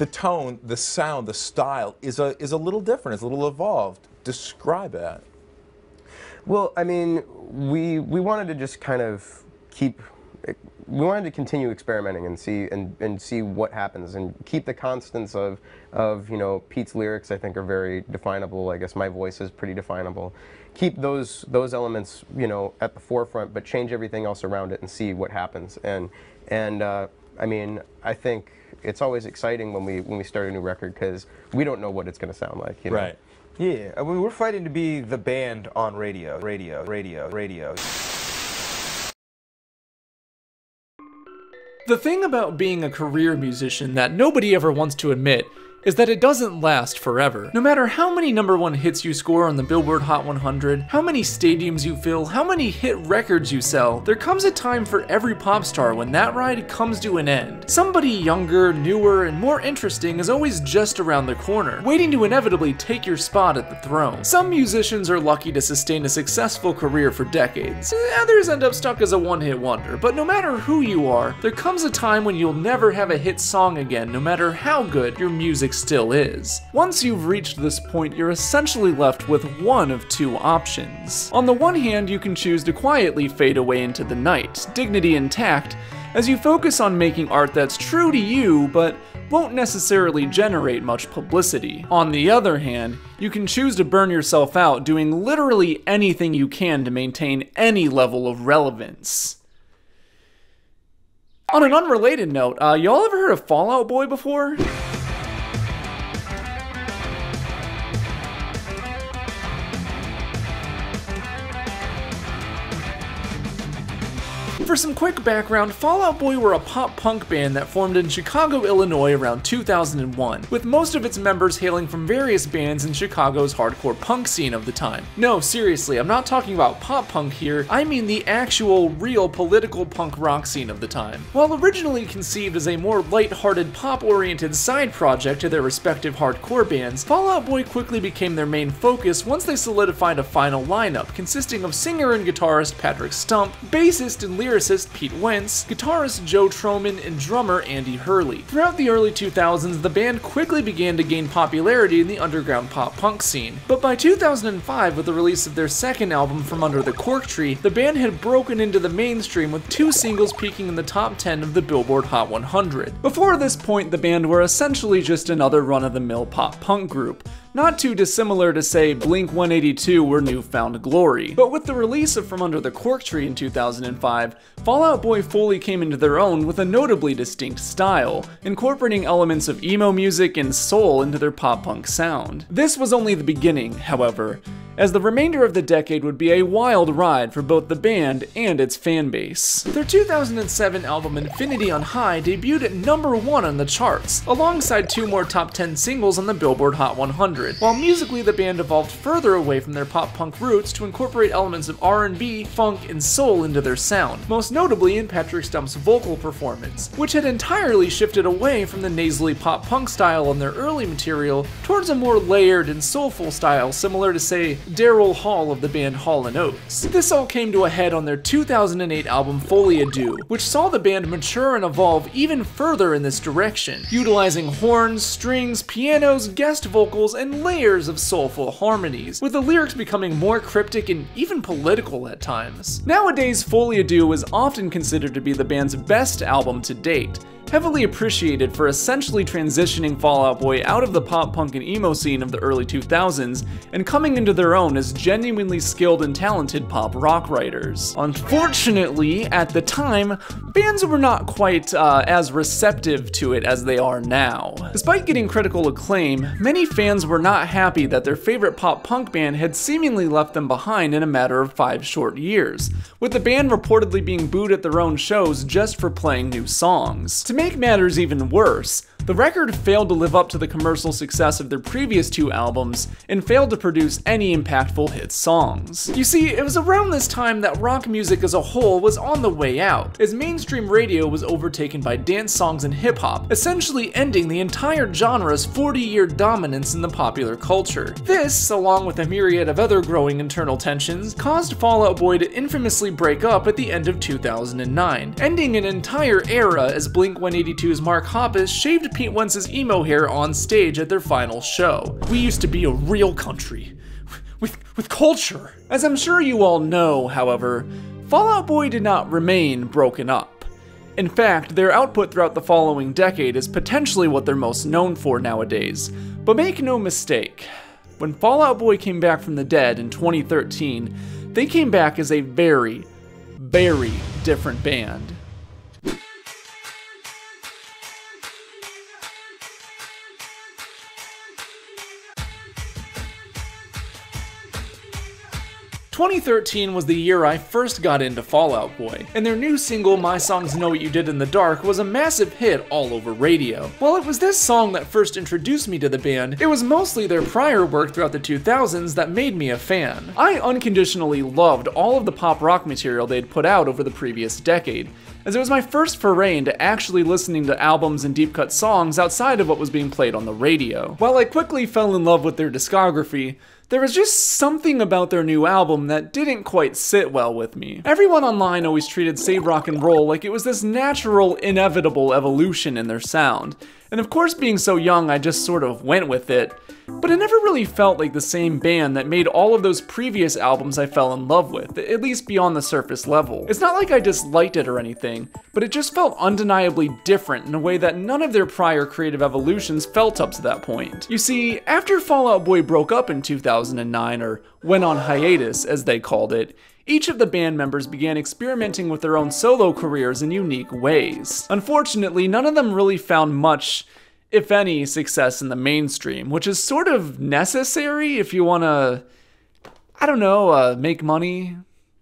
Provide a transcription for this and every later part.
The tone, the sound, the style is a little different, it's a little evolved. Describe that. Well, I mean, we wanted to just kind of we wanted to continue experimenting and see what happens and keep the constants of you know, Pete's lyrics, I think, are very definable. I guess my voice is pretty definable. Keep those elements, you know, at the forefront, but change everything else around it and see what happens. And I mean, I think it's always exciting when we start a new record because we don't know what it's going to sound like. You know? Right. Yeah, I mean, we're fighting to be the band on radio. The thing about being a career musician that nobody ever wants to admit is that it doesn't last forever. No matter how many #1 hits you score on the Billboard Hot 100, how many stadiums you fill, how many hit records you sell, there comes a time for every pop star when that ride comes to an end. Somebody younger, newer, and more interesting is always just around the corner, waiting to inevitably take your spot at the throne. Some musicians are lucky to sustain a successful career for decades. Others end up stuck as a one-hit wonder, but no matter who you are, there comes a time when you'll never have a hit song again, no matter how good your music still is. Once you've reached this point, you're essentially left with one of two options. On the one hand, you can choose to quietly fade away into the night, dignity intact, as you focus on making art that's true to you, but won't necessarily generate much publicity. On the other hand, you can choose to burn yourself out doing literally anything you can to maintain any level of relevance. On an unrelated note, y'all ever heard of Fall Out Boy before? For some quick background, Fall Out Boy were a pop-punk band that formed in Chicago, Illinois around 2001, with most of its members hailing from various bands in Chicago's hardcore punk scene of the time. No, seriously, I'm not talking about pop-punk here, I mean the actual, real political punk rock scene of the time. While originally conceived as a more light-hearted, pop-oriented side project to their respective hardcore bands, Fall Out Boy quickly became their main focus once they solidified a final lineup consisting of singer and guitarist Patrick Stump, bassist and lyricist Pete Wentz, guitarist Joe Troman, and drummer Andy Hurley. Throughout the early 2000s, the band quickly began to gain popularity in the underground pop-punk scene. But by 2005, with the release of their second album, From Under the Cork Tree, the band had broken into the mainstream with 2 singles peaking in the top 10 of the Billboard Hot 100. Before this point, the band were essentially just another run-of-the-mill pop-punk group. Not too dissimilar to, say, Blink-182 or New Found Glory. But with the release of From Under the Cork Tree in 2005, Fall Out Boy fully came into their own with a notably distinct style, incorporating elements of emo music and soul into their pop-punk sound. This was only the beginning, however, as the remainder of the decade would be a wild ride for both the band and its fanbase. Their 2007 album Infinity on High debuted at #1 on the charts, alongside 2 more top 10 singles on the Billboard Hot 100, while musically the band evolved further away from their pop-punk roots to incorporate elements of R&B, funk, and soul into their sound, most notably in Patrick Stump's vocal performance, which had entirely shifted away from the nasally pop-punk style on their early material towards a more layered and soulful style similar to, say, Daryl Hall of the band Hall & Oates. This all came to a head on their 2008 album Folie à Deux, which saw the band mature and evolve even further in this direction, utilizing horns, strings, pianos, guest vocals, and layers of soulful harmonies, with the lyrics becoming more cryptic and even political at times. Nowadays, Folie à Deux is often considered to be the band's best album to date, heavily appreciated for essentially transitioning Fall Out Boy out of the pop-punk and emo scene of the early 2000s and coming into their own as genuinely skilled and talented pop rock writers. Unfortunately, at the time, fans were not quite as receptive to it as they are now. Despite getting critical acclaim, many fans were not happy that their favorite pop-punk band had seemingly left them behind in a matter of 5 short years, with the band reportedly being booed at their own shows just for playing new songs. To make matters even worse, the record failed to live up to the commercial success of their previous 2 albums and failed to produce any impactful hit songs. You see, it was around this time that rock music as a whole was on the way out, as mainstream radio was overtaken by dance songs and hip-hop, essentially ending the entire genre's 40-year dominance in the popular culture. This, along with a myriad of other growing internal tensions, caused Fall Out Boy to infamously break up at the end of 2009, ending an entire era as Blink Blink-182's Mark Hoppus shaved Pete Wentz's emo hair on stage at their final show. "We used to be a real country, with culture." As I'm sure you all know, however, Fall Out Boy did not remain broken up. In fact, their output throughout the following decade is potentially what they're most known for nowadays. But make no mistake, when Fall Out Boy came back from the dead in 2013, they came back as a very, very different band. 2013 was the year I first got into Fall Out Boy, and their new single, My Songs Know What You Did in the Dark, was a massive hit all over radio. While it was this song that first introduced me to the band, it was mostly their prior work throughout the 2000s that made me a fan. I unconditionally loved all of the pop rock material they'd put out over the previous decade, as it was my first foray into actually listening to albums and deep cut songs outside of what was being played on the radio. While I quickly fell in love with their discography, there was just something about their new album that didn't quite sit well with me. Everyone online always treated Save Rock and Roll like it was this natural, inevitable evolution in their sound. And of course, being so young, I just sort of went with it. But it never really felt like the same band that made all of those previous albums I fell in love with, at least beyond the surface level. It's not like I disliked it or anything, but it just felt undeniably different in a way that none of their prior creative evolutions felt up to that point. You see, after Fall Out Boy broke up in 2009, or went on hiatus as they called it, each of the band members began experimenting with their own solo careers in unique ways. Unfortunately, none of them really found much, if any, success in the mainstream, which is sort of necessary if you wanna, I don't know, make money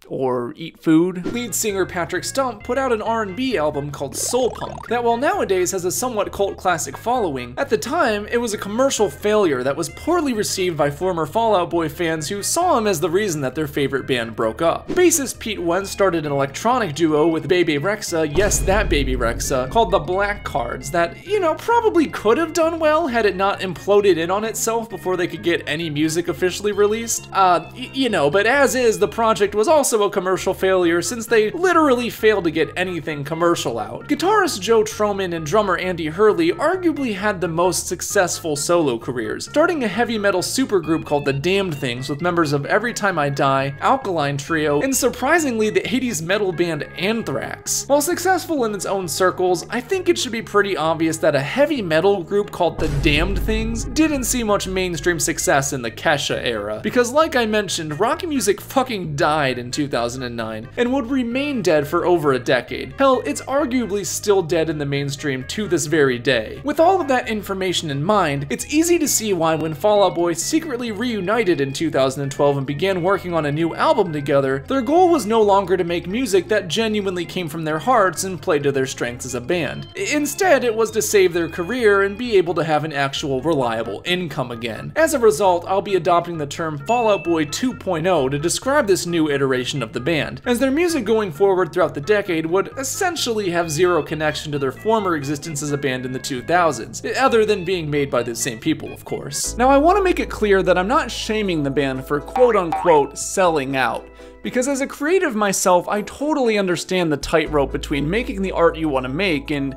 or eat food. Lead singer Patrick Stump put out an R&B album called Soul Punk that, while nowadays has a somewhat cult classic following, at the time it was a commercial failure that was poorly received by former Fall Out Boy fans who saw him as the reason that their favorite band broke up. Bassist Pete Wentz started an electronic duo with Bebe Rexha, yes that Bebe Rexha, called the Black Cards that, you know, probably could have done well had it not imploded in on itself before they could get any music officially released. You know, but as is, the project was also a commercial failure since they literally failed to get anything commercial out. Guitarist Joe Troman and drummer Andy Hurley arguably had the most successful solo careers, starting a heavy metal supergroup called The Damned Things with members of Every Time I Die, Alkaline Trio, and surprisingly the 80s metal band Anthrax. While successful in its own circles, I think it should be pretty obvious that a heavy metal group called The Damned Things didn't see much mainstream success in the Kesha era, because like I mentioned, rock music fucking died in 2009 and would remain dead for over a decade. Hell, it's arguably still dead in the mainstream to this very day. With all of that information in mind, it's easy to see why when Fall Out Boy secretly reunited in 2012 and began working on a new album together, their goal was no longer to make music that genuinely came from their hearts and played to their strengths as a band. Instead, it was to save their career and be able to have an actual reliable income again. As a result, I'll be adopting the term Fall Out Boy 2.0 to describe this new iteration of the band, as their music going forward throughout the decade would essentially have zero connection to their former existence as a band in the 2000s, other than being made by the same people, of course. Now, I want to make it clear that I'm not shaming the band for quote-unquote selling out, because as a creative myself, I totally understand the tightrope between making the art you want to make and,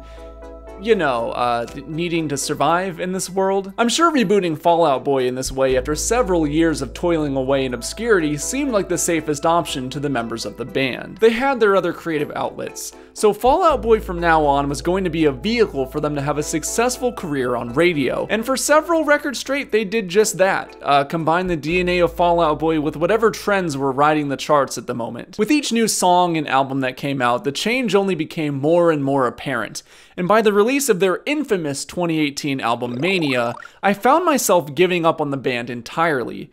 you know, needing to survive in this world. I'm sure rebooting Fall Out Boy in this way after several years of toiling away in obscurity seemed like the safest option to the members of the band. They had their other creative outlets, so Fall Out Boy from now on was going to be a vehicle for them to have a successful career on radio, and for several records straight they did just that, combine the DNA of Fall Out Boy with whatever trends were riding the charts at the moment. With each new song and album that came out, the change only became more and more apparent, and by the release of their infamous 2018 album Mania, I found myself giving up on the band entirely.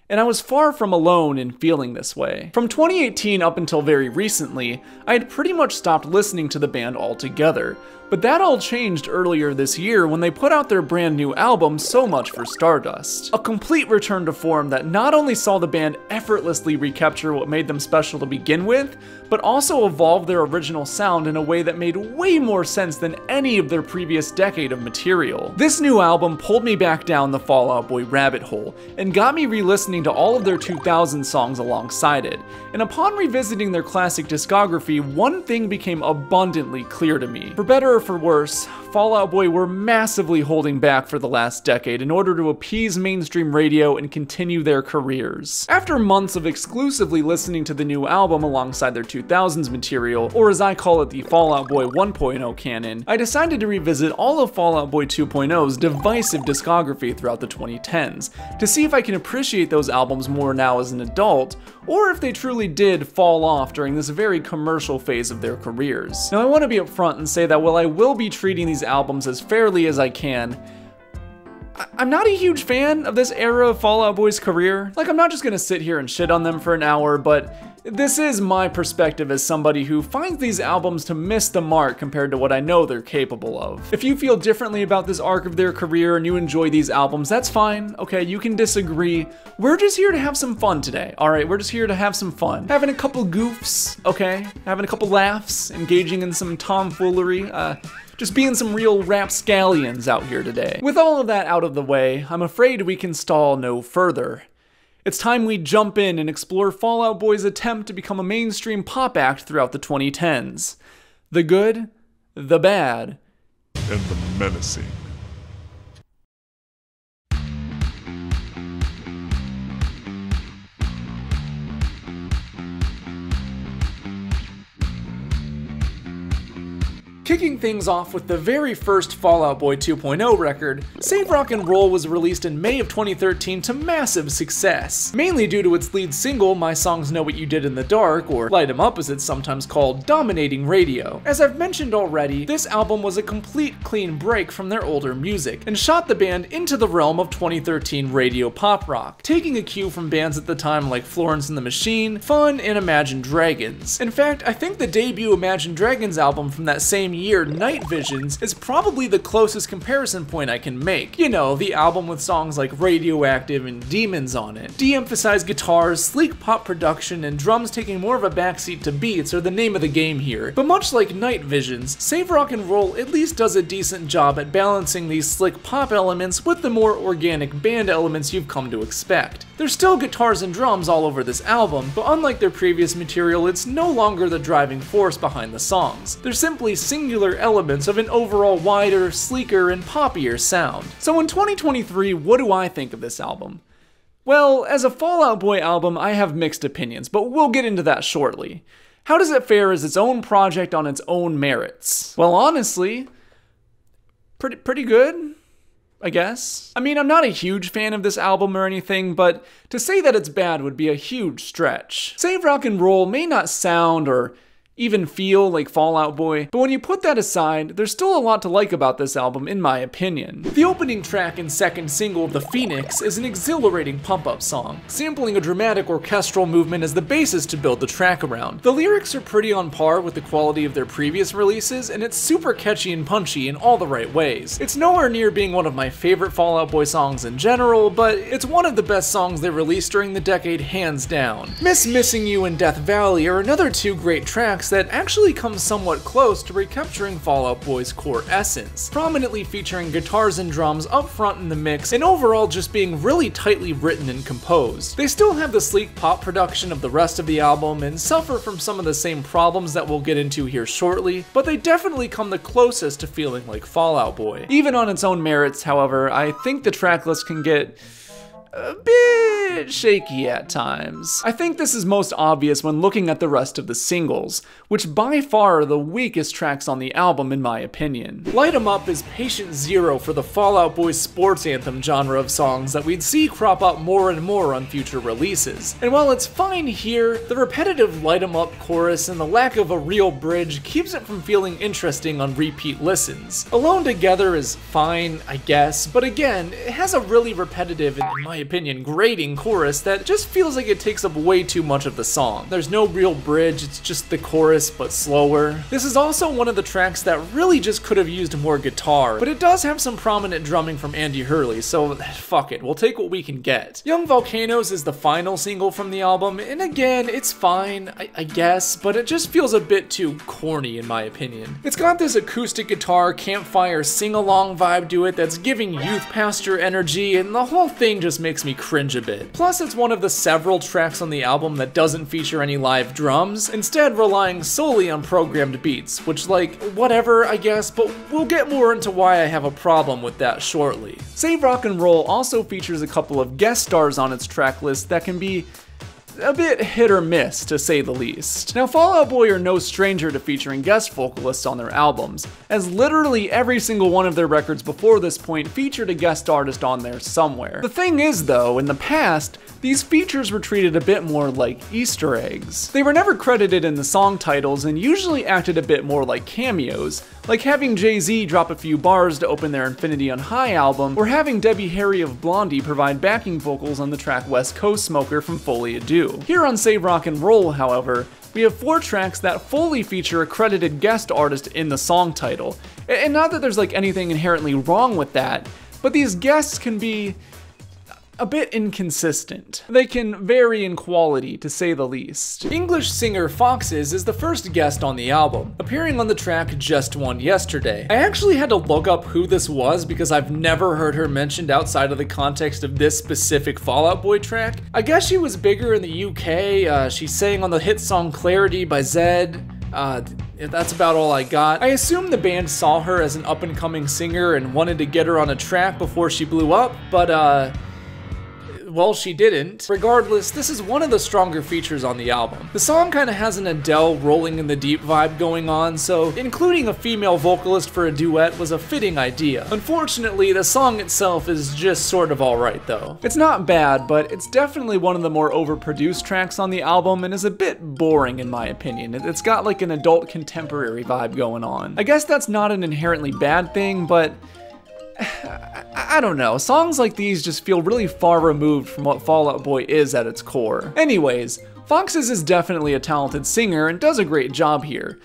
And I was far from alone in feeling this way. From 2018 up until very recently, I had pretty much stopped listening to the band altogether, but that all changed earlier this year when they put out their brand new album, So Much for Stardust. A complete return to form that not only saw the band effortlessly recapture what made them special to begin with, but also evolve their original sound in a way that made way more sense than any of their previous decade of material. This new album pulled me back down the Fall Out Boy rabbit hole, and got me re-listening to all of their 2000 songs alongside it. And upon revisiting their classic discography, one thing became abundantly clear to me. For better or for worse, Fall Out Boy were massively holding back for the last decade in order to appease mainstream radio and continue their careers. After months of exclusively listening to the new album alongside their 2000s material, or as I call it, the Fall Out Boy 1.0 canon, I decided to revisit all of Fall Out Boy 2.0's divisive discography throughout the 2010s, to see if I can appreciate those albums more now as an adult, or if they truly did fall off during this very commercial phase of their careers. Now I want to be upfront and say that while I will be treating these albums as fairly as I can, I'm not a huge fan of this era of Fall Out Boy's career. Like, I'm not just gonna sit here and shit on them for an hour, but this is my perspective as somebody who finds these albums to miss the mark compared to what I know they're capable of. If you feel differently about this arc of their career and you enjoy these albums, that's fine. Okay, you can disagree. We're just here to have some fun today, alright? We're just here to have some fun. Having a couple goofs, okay? Having a couple laughs, engaging in some tomfoolery, just being some real rapscallions out here today. With all of that out of the way, I'm afraid we can stall no further. It's time we jump in and explore Fall Out Boy's attempt to become a mainstream pop act throughout the 2010s. The good, the bad, and the menacing. Kicking things off with the very first Fall Out Boy 2.0 record, Save Rock and Roll was released in May of 2013 to massive success, mainly due to its lead single, My Songs Know What You Did in the Dark, or Light 'Em Up as it's sometimes called, dominating radio. As I've mentioned already, this album was a complete clean break from their older music, and shot the band into the realm of 2013 radio pop rock, taking a cue from bands at the time like Florence and the Machine, Fun, and Imagine Dragons. In fact, I think the debut Imagine Dragons album from that same year, Night Visions, is probably the closest comparison point I can make. You know, the album with songs like Radioactive and Demons on it. De-emphasized guitars, sleek pop production, and drums taking more of a backseat to beats are the name of the game here. But much like Night Visions, Save Rock and Roll at least does a decent job at balancing these slick pop elements with the more organic band elements you've come to expect. There's still guitars and drums all over this album, but unlike their previous material, it's no longer the driving force behind the songs. They're simply singular elements of an overall wider, sleeker, and poppier sound. So in 2023, what do I think of this album? Well, as a Fall Out Boy album, I have mixed opinions, but we'll get into that shortly. How does it fare as its own project on its own merits? Well, honestly, pretty good, I guess. I mean, I'm not a huge fan of this album or anything, but to say that it's bad would be a huge stretch. Save Rock and Roll may not sound or even feel like Fall Out Boy, but when you put that aside, there's still a lot to like about this album in my opinion. The opening track and second single, The Phoenix, is an exhilarating pump-up song, sampling a dramatic orchestral movement as the basis to build the track around. The lyrics are pretty on par with the quality of their previous releases, and it's super catchy and punchy in all the right ways. It's nowhere near being one of my favorite Fall Out Boy songs in general, but it's one of the best songs they released during the decade hands down. Missing You and Death Valley are another two great tracks that actually come somewhat close to recapturing Fall Out Boy's core essence, prominently featuring guitars and drums up front in the mix, and overall just being really tightly written and composed. They still have the sleek pop production of the rest of the album and suffer from some of the same problems that we'll get into here shortly, but they definitely come the closest to feeling like Fall Out Boy. Even on its own merits, however, I think the tracklist can get a bit shaky at times. I think this is most obvious when looking at the rest of the singles, which by far are the weakest tracks on the album in my opinion. Light 'Em Up is patient zero for the Fall Out Boy sports anthem genre of songs that we'd see crop up more and more on future releases. And while it's fine here, the repetitive Light 'Em Up chorus and the lack of a real bridge keeps it from feeling interesting on repeat listens. Alone Together is fine, I guess, but again, it has a really repetitive and, in my opinion, grating chorus that just feels like it takes up way too much of the song. There's no real bridge, it's just the chorus but slower. This is also one of the tracks that really just could have used more guitar, but it does have some prominent drumming from Andy Hurley, so fuck it, we'll take what we can get. Young Volcanoes is the final single from the album, and again, it's fine, I guess, but it just feels a bit too corny in my opinion. It's got this acoustic guitar, campfire, sing-along vibe to it that's giving youth pastor energy, and the whole thing just makes makes me cringe a bit. Plus, it's one of the several tracks on the album that doesn't feature any live drums, instead relying solely on programmed beats, which, like, whatever, I guess, but we'll get more into why I have a problem with that shortly. Save Rock and Roll also features a couple of guest stars on its track list that can be a bit hit or miss, to say the least. Now, Fall Out Boy are no stranger to featuring guest vocalists on their albums, as literally every single one of their records before this point featured a guest artist on there somewhere. The thing is, though, in the past, these features were treated a bit more like Easter eggs. They were never credited in the song titles and usually acted a bit more like cameos, like having Jay-Z drop a few bars to open their Infinity on High album, or having Debbie Harry of Blondie provide backing vocals on the track West Coast Smoker from Folie à Deux. Here on Save Rock and Roll, however, we have 4 tracks that fully feature a credited guest artist in the song title. And not that there's like anything inherently wrong with that, but these guests can be a bit inconsistent. They can vary in quality, to say the least. English singer Foxes is the first guest on the album, appearing on the track Just One Yesterday. I actually had to look up who this was because I've never heard her mentioned outside of the context of this specific Fall Out Boy track. I guess she was bigger in the UK, she sang on the hit song Clarity by Zedd. That's about all I got. I assume the band saw her as an up-and-coming singer and wanted to get her on a track before she blew up, but well, she didn't. Regardless, this is one of the stronger features on the album. The song kind of has an Adele rolling in the deep vibe going on, so including a female vocalist for a duet was a fitting idea. Unfortunately, the song itself is just sort of alright though. It's not bad, but it's definitely one of the more overproduced tracks on the album and is a bit boring in my opinion. It's got like an adult contemporary vibe going on. I guess that's not an inherently bad thing, but I don't know, songs like these just feel really far removed from what Fall Out Boy is at its core. Anyways, Foxes is definitely a talented singer and does a great job here.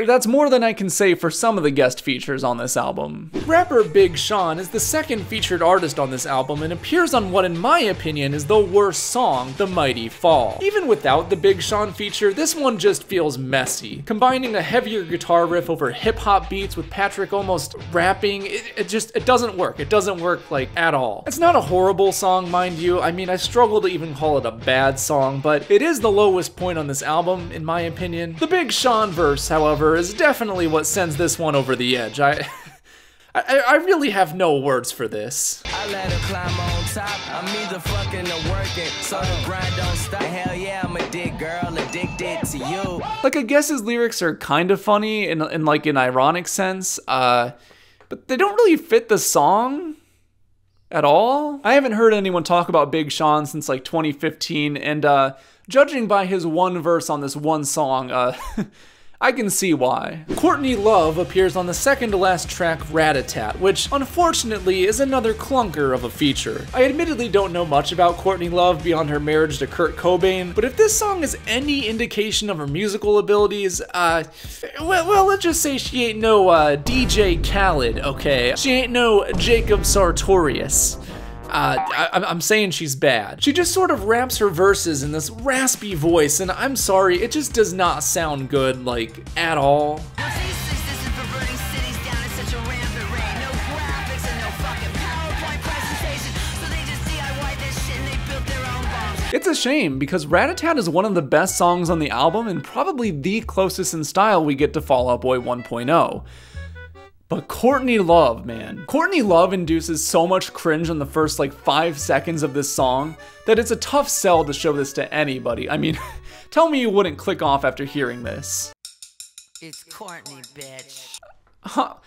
That's more than I can say for some of the guest features on this album. Rapper Big Sean is the second featured artist on this album and appears on what in my opinion is the worst song, The Mighty Fall. Even without the Big Sean feature, this one just feels messy. Combining a heavier guitar riff over hip-hop beats with Patrick almost rapping, it doesn't work. It doesn't work like at all. It's not a horrible song, mind you. I mean, I struggle to even call it a bad song, but it is the lowest point on this album, in my opinion. The Big Sean verse, however, is definitely what sends this one over the edge. I really have no words for this. I let her climb on top. I'm either fucking or working, so the grind don't stop. Hell yeah, I'm a dick girl, addicted to you. Like, I guess his lyrics are kind of funny in like an ironic sense, but they don't really fit the song at all. I haven't heard anyone talk about Big Sean since like 2015, and judging by his one verse on this one song, I can see why. Courtney Love appears on the second to last track, Rat-a-Tat, which unfortunately is another clunker of a feature. I admittedly don't know much about Courtney Love beyond her marriage to Kurt Cobain, but if this song is any indication of her musical abilities, well, let's just say she ain't no DJ Khaled, okay? She ain't no Jacob Sartorius. I'm saying she's bad. She just sort of raps her verses in this raspy voice, and I'm sorry, it just does not sound good, like, at all. It's a shame, because Rat-a-Tat is one of the best songs on the album and probably the closest in style we get to Fall Out Boy 1.0. But Courtney Love, man. Courtney Love induces so much cringe in the first like 5 seconds of this song that it's a tough sell to show this to anybody. I mean, tell me you wouldn't click off after hearing this. It's Courtney, bitch. Huh.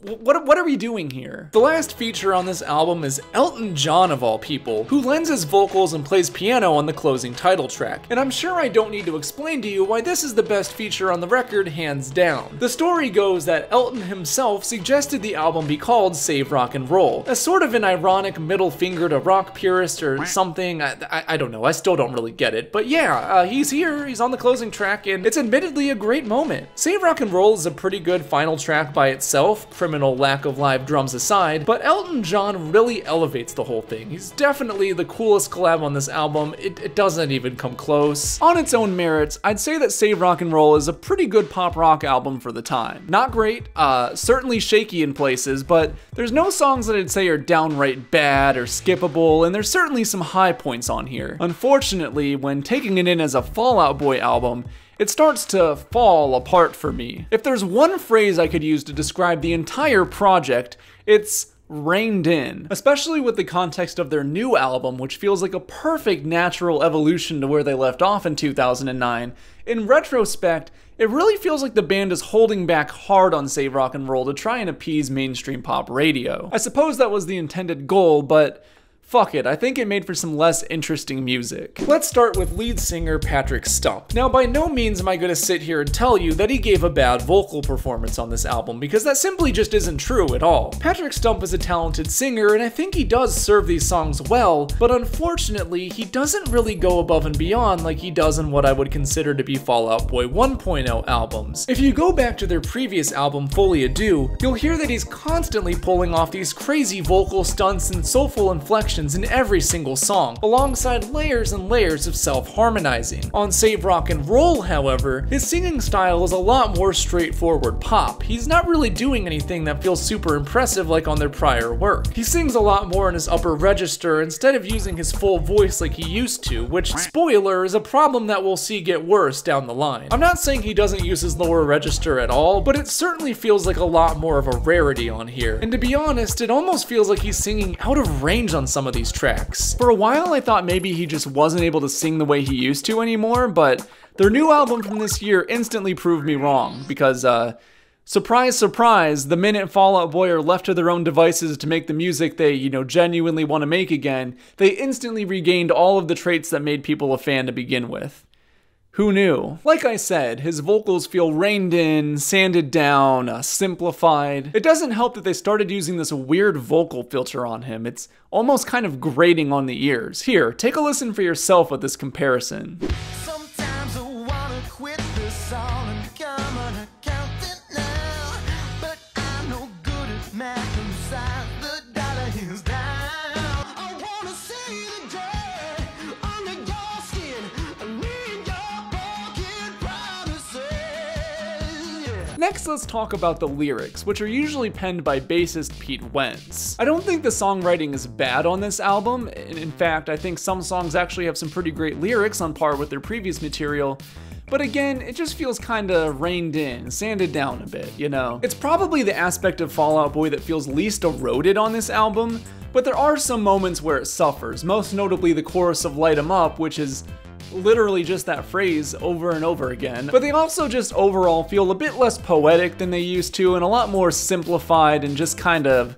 What are we doing here? The last feature on this album is Elton John of all people, who lends his vocals and plays piano on the closing title track. And I'm sure I don't need to explain to you why this is the best feature on the record, hands down. The story goes that Elton himself suggested the album be called Save Rock and Roll, as sort of an ironic middle finger to rock purists or something. I don't know, I still don't really get it. But yeah, he's here, he's on the closing track, and it's admittedly a great moment. Save Rock and Roll is a pretty good final track by itself, criminal lack of live drums aside, but Elton John really elevates the whole thing. He's definitely the coolest collab on this album. It doesn't even come close. On its own merits, I'd say that Save Rock and Roll is a pretty good pop rock album for the time. Not great, certainly shaky in places, but there's no songs that I'd say are downright bad or skippable, and there's certainly some high points on here. Unfortunately, when taking it in as a Fall Out Boy album, it starts to fall apart for me. If there's one phrase I could use to describe the entire project, it's reined in, especially with the context of their new album, which feels like a perfect natural evolution to where they left off in 2009. In retrospect, it really feels like the band is holding back hard on Save Rock and Roll to try and appease mainstream pop radio. I suppose that was the intended goal, but fuck it, I think it made for some less interesting music. Let's start with lead singer Patrick Stump. Now, by no means am I going to sit here and tell you that he gave a bad vocal performance on this album, because that simply just isn't true at all. Patrick Stump is a talented singer, and I think he does serve these songs well, but unfortunately, he doesn't really go above and beyond like he does in what I would consider to be Fall Out Boy 1.0 albums. If you go back to their previous album, Folie à Deux, you'll hear that he's constantly pulling off these crazy vocal stunts and soulful inflections in every single song, alongside layers and layers of self-harmonizing. On Save Rock and Roll, however, his singing style is a lot more straightforward pop. He's not really doing anything that feels super impressive like on their prior work. He sings a lot more in his upper register instead of using his full voice like he used to, which, spoiler, is a problem that we'll see get worse down the line. I'm not saying he doesn't use his lower register at all, but it certainly feels like a lot more of a rarity on here. And to be honest, it almost feels like he's singing out of range on some of these tracks. For a while I thought maybe he just wasn't able to sing the way he used to anymore, but their new album from this year instantly proved me wrong, because surprise, surprise, the minute Fall Out Boy are left to their own devices to make the music they, genuinely want to make again, they instantly regained all of the traits that made people a fan to begin with. Who knew? Like I said, his vocals feel reined in, sanded down, simplified. It doesn't help that they started using this weird vocal filter on him. It's almost kind of grating on the ears. Here, take a listen for yourself with this comparison. Sometimes I wanna quit this all and come an accountant now, but I'm no good at math inside the dollar is down. I wanna see the dirt under your skin. I need your broken promises. Next, let's talk about the lyrics, which are usually penned by bassist Pete Wentz. I don't think the songwriting is bad on this album, and in fact, I think some songs actually have some pretty great lyrics on par with their previous material, but again, it just feels kinda reined in, sanded down a bit, It's probably the aspect of Fall Out Boy that feels least eroded on this album, but there are some moments where it suffers, most notably the chorus of Light 'Em Up, which is literally just that phrase over and over again, but they also just overall feel a bit less poetic than they used to and a lot more simplified and just kind of,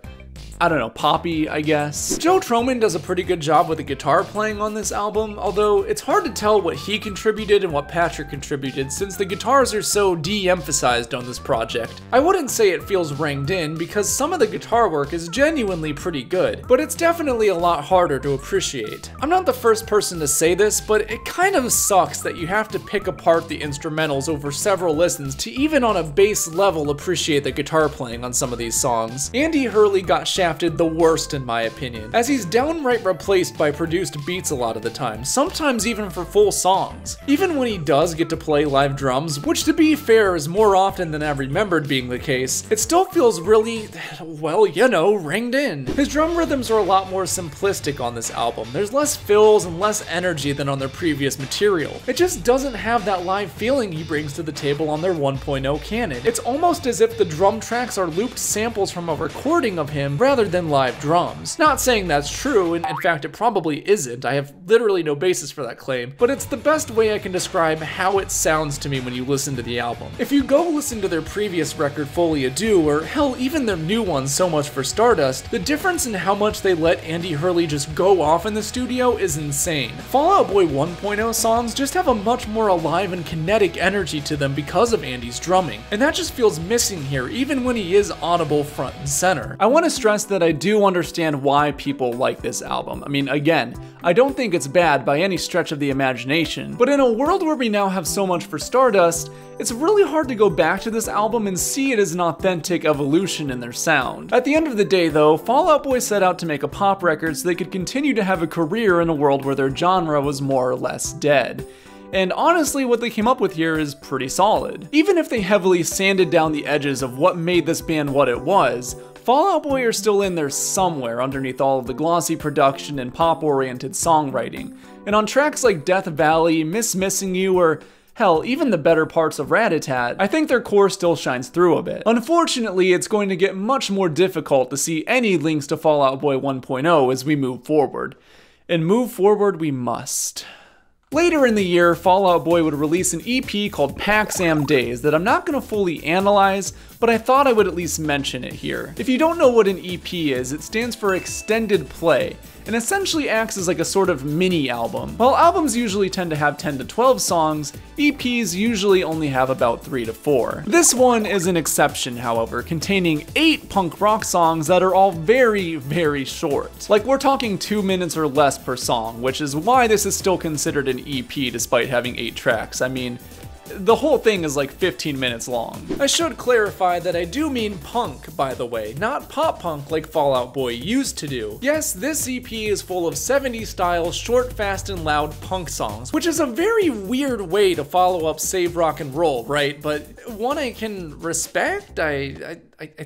I don't know, poppy, I guess. Joe Troman does a pretty good job with the guitar playing on this album, although it's hard to tell what he contributed and what Patrick contributed since the guitars are so de-emphasized on this project. I wouldn't say it feels reined in because some of the guitar work is genuinely pretty good, but it's definitely a lot harder to appreciate. I'm not the first person to say this, but it kind of sucks that you have to pick apart the instrumentals over several listens to even on a base level appreciate the guitar playing on some of these songs. Andy Hurley got shafted the worst in my opinion, as he's downright replaced by produced beats a lot of the time, sometimes even for full songs. Even when he does get to play live drums, which to be fair is more often than I've remembered being the case, it still feels really, well, reined in. His drum rhythms are a lot more simplistic on this album. There's less fills and less energy than on their previous material. It just doesn't have that live feeling he brings to the table on their 1.0 canon. It's almost as if the drum tracks are looped samples from a recording of him rather than live drums. Not saying that's true, and in fact it probably isn't. I have literally no basis for that claim, but it's the best way I can describe how it sounds to me when you listen to the album. If you go listen to their previous record Folie à Deux, or hell, even their new one So Much for Stardust, the difference in how much they let Andy Hurley just go off in the studio is insane. Fall Out Boy 1.0 songs just have a much more alive and kinetic energy to them because of Andy's drumming, and that just feels missing here even when he is audible front and center. I want to stress honest that I do understand why people like this album. I mean, again, I don't think it's bad by any stretch of the imagination, but in a world where we now have so much for Stardust, it's really hard to go back to this album and see it as an authentic evolution in their sound. At the end of the day though, Fall Out Boy set out to make a pop record so they could continue to have a career in a world where their genre was more or less dead. And honestly, what they came up with here is pretty solid. Even if they heavily sanded down the edges of what made this band what it was, Fall Out Boy are still in there somewhere underneath all of the glossy production and pop-oriented songwriting. And on tracks like Death Valley, Miss Missing You, or hell, even the better parts of Rat-a-Tat, I think their core still shines through a bit. Unfortunately, it's going to get much more difficult to see any links to Fall Out Boy 1.0 as we move forward. And move forward we must. Later in the year, Fall Out Boy would release an EP called Paxam Days that I'm not going to fully analyze, but I thought I would at least mention it here. If you don't know what an EP is, it stands for Extended Play, and essentially acts as like a sort of mini album. While albums usually tend to have 10 to 12 songs, EPs usually only have about 3 to 4. This one is an exception, however, containing 8 punk rock songs that are all very, very short. Like, we're talking 2 minutes or less per song, which is why this is still considered an EP despite having 8 tracks. I mean, the whole thing is like 15 minutes long. I should clarify that I do mean punk, by the way, not pop punk like Fall Out Boy used to do. Yes, this EP is full of 70s style, short, fast, and loud punk songs, which is a very weird way to follow up Save Rock and Roll, right? But one I can respect, I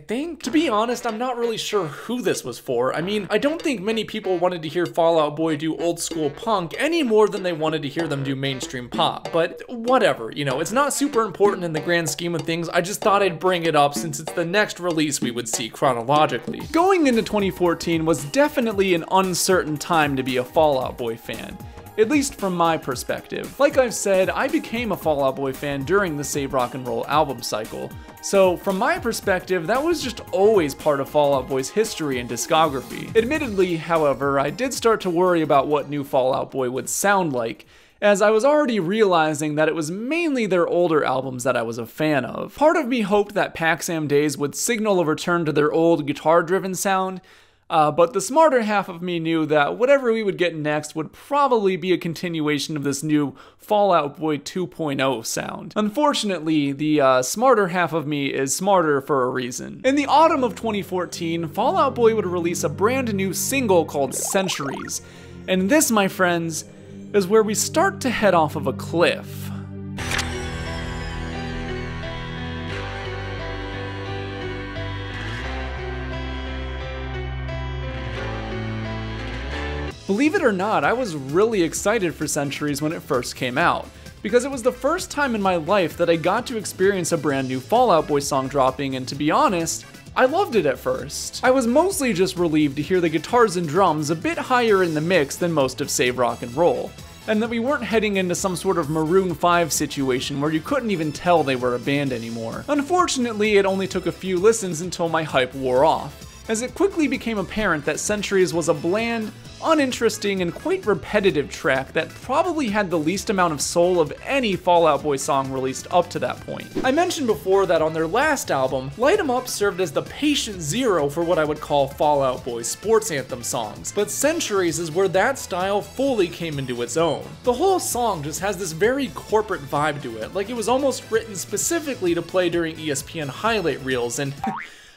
think. To be honest, I'm not really sure who this was for. I mean, I don't think many people wanted to hear Fall Out Boy do old school punk any more than they wanted to hear them do mainstream pop, but whatever, you know, it's not super important in the grand scheme of things. I just thought I'd bring it up since it's the next release we would see chronologically. Going into 2014 was definitely an uncertain time to be a Fall Out Boy fan. At least from my perspective. Like I've said, I became a Fall Out Boy fan during the Save Rock and Roll album cycle, so from my perspective, that was just always part of Fall Out Boy's history and discography. Admittedly, however, I did start to worry about what new Fall Out Boy would sound like, as I was already realizing that it was mainly their older albums that I was a fan of. Part of me hoped that Paxam Days would signal a return to their old guitar-driven sound, but the smarter half of me knew that whatever we would get next would probably be a continuation of this new Fall Out Boy 2.0 sound. Unfortunately, the smarter half of me is smarter for a reason. In the autumn of 2014, Fall Out Boy would release a brand new single called Centuries, and this, my friends, is where we start to head off of a cliff. Believe it or not, I was really excited for Centuries when it first came out, because it was the first time in my life that I got to experience a brand new Fall Out Boy song dropping, and to be honest, I loved it at first. I was mostly just relieved to hear the guitars and drums a bit higher in the mix than most of Save Rock and Roll, and that we weren't heading into some sort of Maroon 5 situation where you couldn't even tell they were a band anymore. Unfortunately, it only took a few listens until my hype wore off, as it quickly became apparent that Centuries was a bland, uninteresting, and quite repetitive track that probably had the least amount of soul of any Fall Out Boy song released up to that point. I mentioned before that on their last album, Light 'Em Up served as the patient zero for what I would call Fall Out Boy sports anthem songs, but Centuries is where that style fully came into its own. The whole song just has this very corporate vibe to it, like it was almost written specifically to play during ESPN highlight reels, and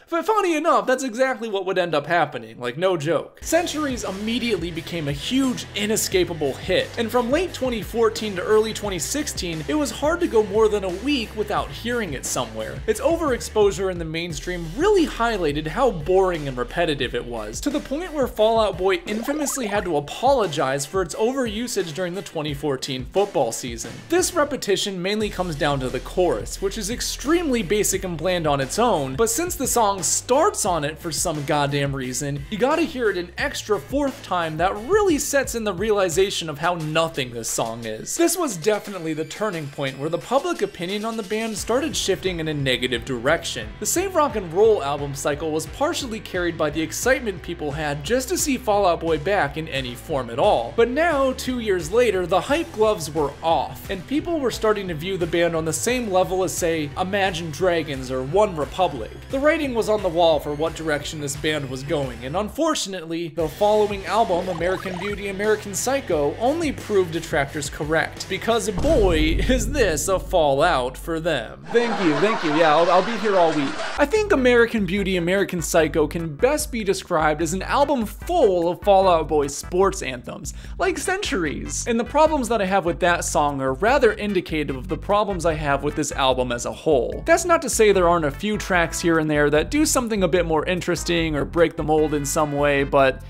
but funny enough, that's exactly what would end up happening, like no joke. Centuries immediately became a huge, inescapable hit, and from late 2014 to early 2016, it was hard to go more than a week without hearing it somewhere. Its overexposure in the mainstream really highlighted how boring and repetitive it was, to the point where Fall Out Boy infamously had to apologize for its overusage during the 2014 football season. This repetition mainly comes down to the chorus, which is extremely basic and bland on its own, but since the song starts on it for some goddamn reason, you gotta hear it an extra 4th time that really sets in the realization of how nothing this song is. This was definitely the turning point where the public opinion on the band started shifting in a negative direction. The Save Rock and Roll album cycle was partially carried by the excitement people had just to see Fall Out Boy back in any form at all. But now, 2 years later, the hype gloves were off, and people were starting to view the band on the same level as, say, Imagine Dragons or One Republic. The writing was was on the wall for what direction this band was going, and unfortunately, the following album, American Beauty, American Psycho, only proved detractors correct, because boy, is this a fallout for them. Thank you, yeah, I'll be here all week. I think American Beauty, American Psycho can best be described as an album full of Fall Out Boy sports anthems, like Centuries, and the problems that I have with that song are rather indicative of the problems I have with this album as a whole. That's not to say there aren't a few tracks here and there that do something a bit more interesting or break the mold in some way, but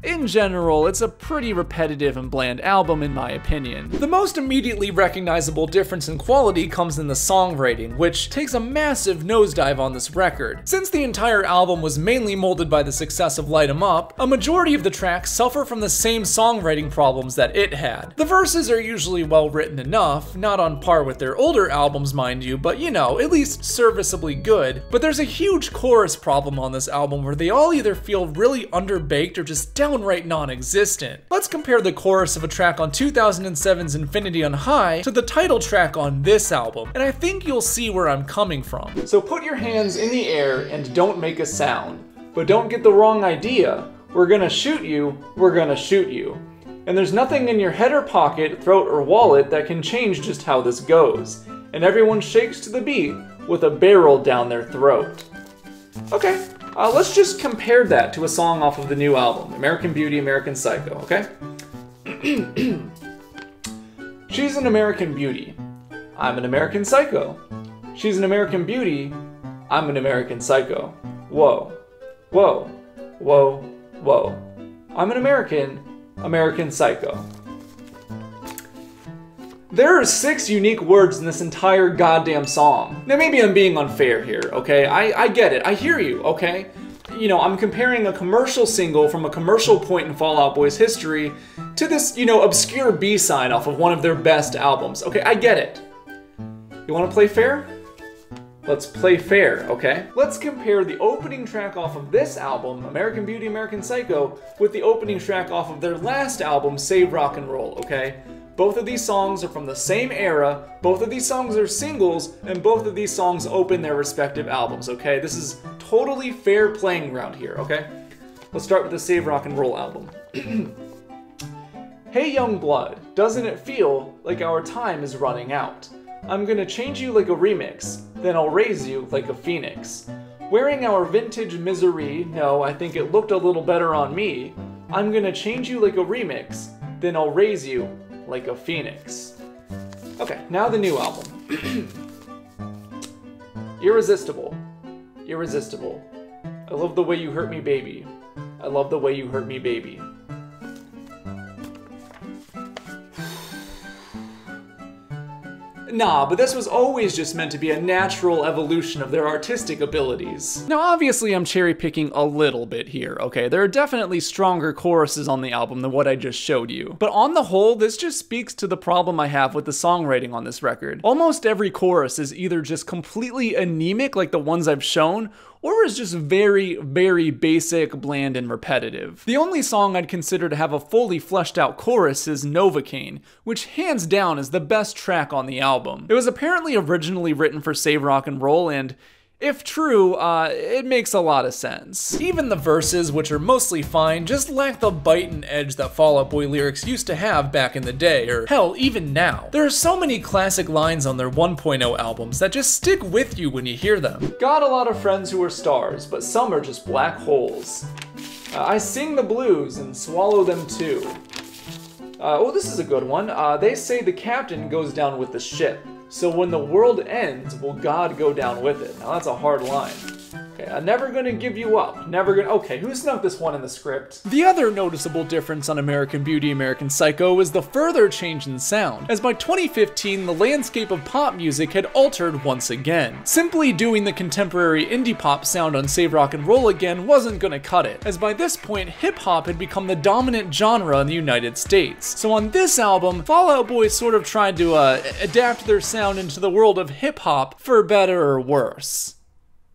in general, it's a pretty repetitive and bland album in my opinion. The most immediately recognizable difference in quality comes in the songwriting, which takes a massive nosedive on this record. Since the entire album was mainly molded by the success of Light 'Em Up, a majority of the tracks suffer from the same songwriting problems that it had. The verses are usually well written enough, not on par with their older albums mind you, but you know, at least serviceably good. But there's a huge chorus problem on this album where they all either feel really underbaked or just downright non-existent. Let's compare the chorus of a track on 2007's Infinity on High to the title track on this album, and I think you'll see where I'm coming from. So put your hands in the air and don't make a sound. But don't get the wrong idea. We're gonna shoot you, we're gonna shoot you. And there's nothing in your head or pocket, throat or wallet that can change just how this goes. And everyone shakes to the beat with a barrel down their throat. Okay. Let's just compare that to a song off of the new album, American Beauty, American Psycho, okay? She's an American beauty. I'm an American Psycho. She's an American beauty. I'm an American Psycho. Whoa. Whoa. Whoa. Whoa. I'm an American Psycho. There are 6 unique words in this entire goddamn song. Now maybe I'm being unfair here, okay? I get it, I hear you, okay? You know, I'm comparing a commercial single from a commercial point in Fall Out Boy's history to this, you know, obscure B-side off of one of their best albums. Okay, I get it. You wanna play fair? Let's play fair, okay? Let's compare the opening track off of this album, American Beauty, American Psycho, with the opening track off of their last album, Save Rock and Roll, okay? Both of these songs are from the same era, both of these songs are singles, and both of these songs open their respective albums, okay? This is totally fair playing ground here, okay? Let's start with the Save Rock and Roll album. Hey young blood, doesn't it feel like our time is running out? I'm gonna change you like a remix, then I'll raise you like a phoenix. Wearing our vintage misery, no, I think it looked a little better on me. I'm gonna change you like a remix, then I'll raise you like a phoenix. Okay, now the new album. Irresistible. Irresistible. I love the way you hurt me, baby. I love the way you hurt me, baby. Nah, but this was always just meant to be a natural evolution of their artistic abilities. Now obviously I'm cherry picking a little bit here, okay? There are definitely stronger choruses on the album than what I just showed you. But on the whole, this just speaks to the problem I have with the songwriting on this record. Almost every chorus is either just completely anemic like the ones I've shown, or is just very, very basic, bland, and repetitive. The only song I'd consider to have a fully fleshed out chorus is Novocaine, which hands down is the best track on the album. It was apparently originally written for Save Rock and Roll, and if true, it makes a lot of sense. Even the verses, which are mostly fine, just lack the bite and edge that Fall Out Boy lyrics used to have back in the day, or hell, even now. There are so many classic lines on their 1.0 albums that just stick with you when you hear them. Got a lot of friends who are stars, but some are just black holes. I sing the blues and swallow them too. Oh, this is a good one. They say the captain goes down with the ship. So when the world ends, will God go down with it? Now that's a hard line. Okay, I'm never gonna give you up. Never gonna. Okay, who snuck this one in the script? The other noticeable difference on American Beauty, American Psycho is the further change in sound, as by 2015, the landscape of pop music had altered once again. Simply doing the contemporary indie pop sound on Save Rock and Roll again wasn't gonna cut it, as by this point, hip hop had become the dominant genre in the United States. So on this album, Fall Out Boy sort of tried to adapt their sound into the world of hip hop for better or worse.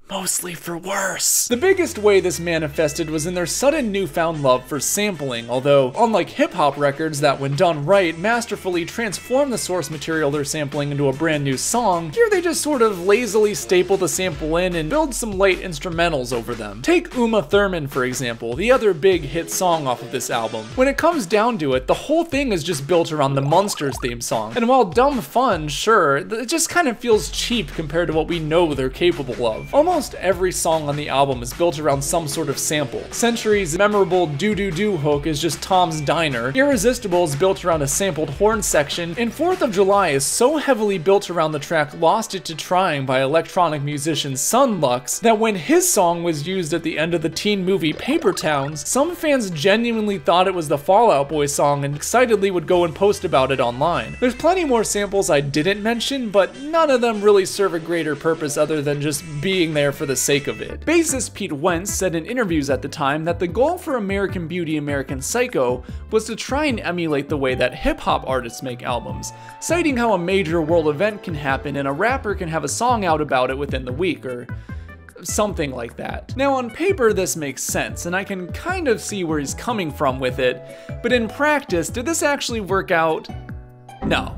mostly for worse. The biggest way this manifested was in their sudden newfound love for sampling, although, unlike hip-hop records that, when done right, masterfully transform the source material they're sampling into a brand new song, here they just sort of lazily staple the sample in and build some light instrumentals over them. Take Uma Thurman, for example, the other big hit song off of this album. When it comes down to it, the whole thing is just built around the Munsters theme song, and while dumb fun, sure, it just kind of feels cheap compared to what we know they're capable of. Almost every song on the album is built around some sort of sample. Century's memorable do-do-do hook is just Tom's Diner, Irresistible is built around a sampled horn section, and 4th of July is so heavily built around the track Lost It to Trying by electronic musician Sun Lux that when his song was used at the end of the teen movie Paper Towns, some fans genuinely thought it was the Fall Out Boy song and excitedly would go and post about it online. There's plenty more samples I didn't mention, but none of them really serve a greater purpose other than just being there for the sake of it. Bassist Pete Wentz said in interviews at the time that the goal for American Beauty, American Psycho was to try and emulate the way that hip-hop artists make albums, citing how a major world event can happen and a rapper can have a song out about it within the week, or something like that. Now on paper this makes sense, and I can kind of see where he's coming from with it, but in practice, did this actually work out?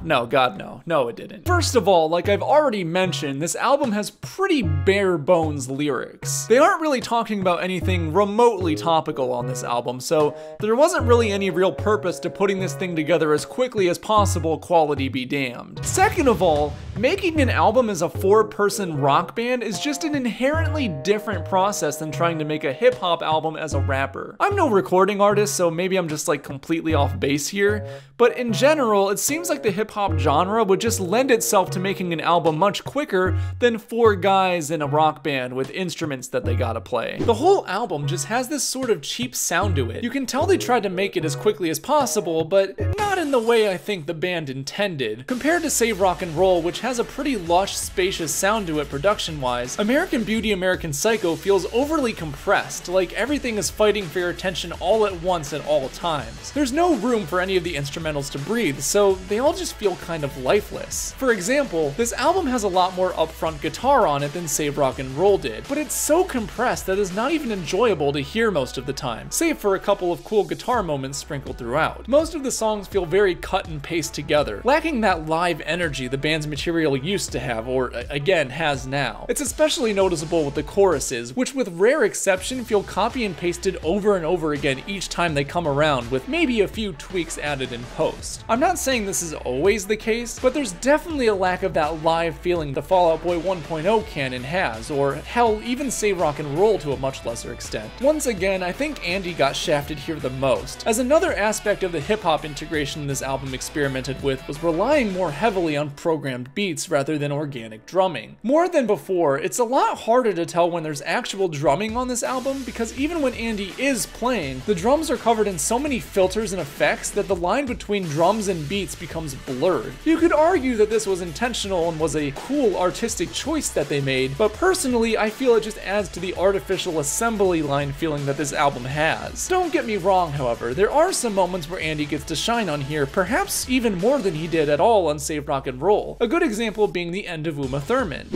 No, God no. No, it didn't. First of all, like I've already mentioned, this album has pretty bare bones lyrics. They aren't really talking about anything remotely topical on this album, so there wasn't really any real purpose to putting this thing together as quickly as possible, quality be damned. Second of all, making an album as a 4-person rock band is just an inherently different process than trying to make a hip-hop album as a rapper. I'm no recording artist, so maybe I'm just like completely off base here, but in general, it seems like the hip-hop genre would just lend itself to making an album much quicker than 4 guys in a rock band with instruments that they gotta play. The whole album just has this sort of cheap sound to it. You can tell they tried to make it as quickly as possible, but not in the way I think the band intended. Compared to Save Rock and Roll, which has a pretty lush, spacious sound to it production-wise, American Beauty, American Psycho feels overly compressed, like everything is fighting for your attention all at once at all times. There's no room for any of the instrumentals to breathe, so they all just feel kind of lifeless. For example, this album has a lot more upfront guitar on it than Save Rock and Roll did, but it's so compressed that it's not even enjoyable to hear most of the time, save for a couple of cool guitar moments sprinkled throughout. Most of the songs feel very cut and paste together, lacking that live energy the band's material used to have, or again, has now. It's especially noticeable with the choruses, which with rare exception feel copy and pasted over and over again each time they come around, with maybe a few tweaks added in post. I'm not saying this is always the case, but there's definitely a lack of that live feeling the Fall Out Boy 1.0 canon has, or hell, even Save Rock and Roll to a much lesser extent. Once again, I think Andy got shafted here the most, as another aspect of the hip-hop integration this album experimented with was relying more heavily on programmed beats rather than organic drumming. More than before, it's a lot harder to tell when there's actual drumming on this album, because even when Andy is playing, the drums are covered in so many filters and effects that the line between drums and beats becomes blurred. You could argue that this was intentional and was a cool artistic choice that they made, but personally I feel it just adds to the artificial assembly line feeling that this album has. Don't get me wrong, however, there are some moments where Andy gets to shine on here, perhaps even more than he did at all on Save Rock and Roll, a good example being the end of Uma Thurman.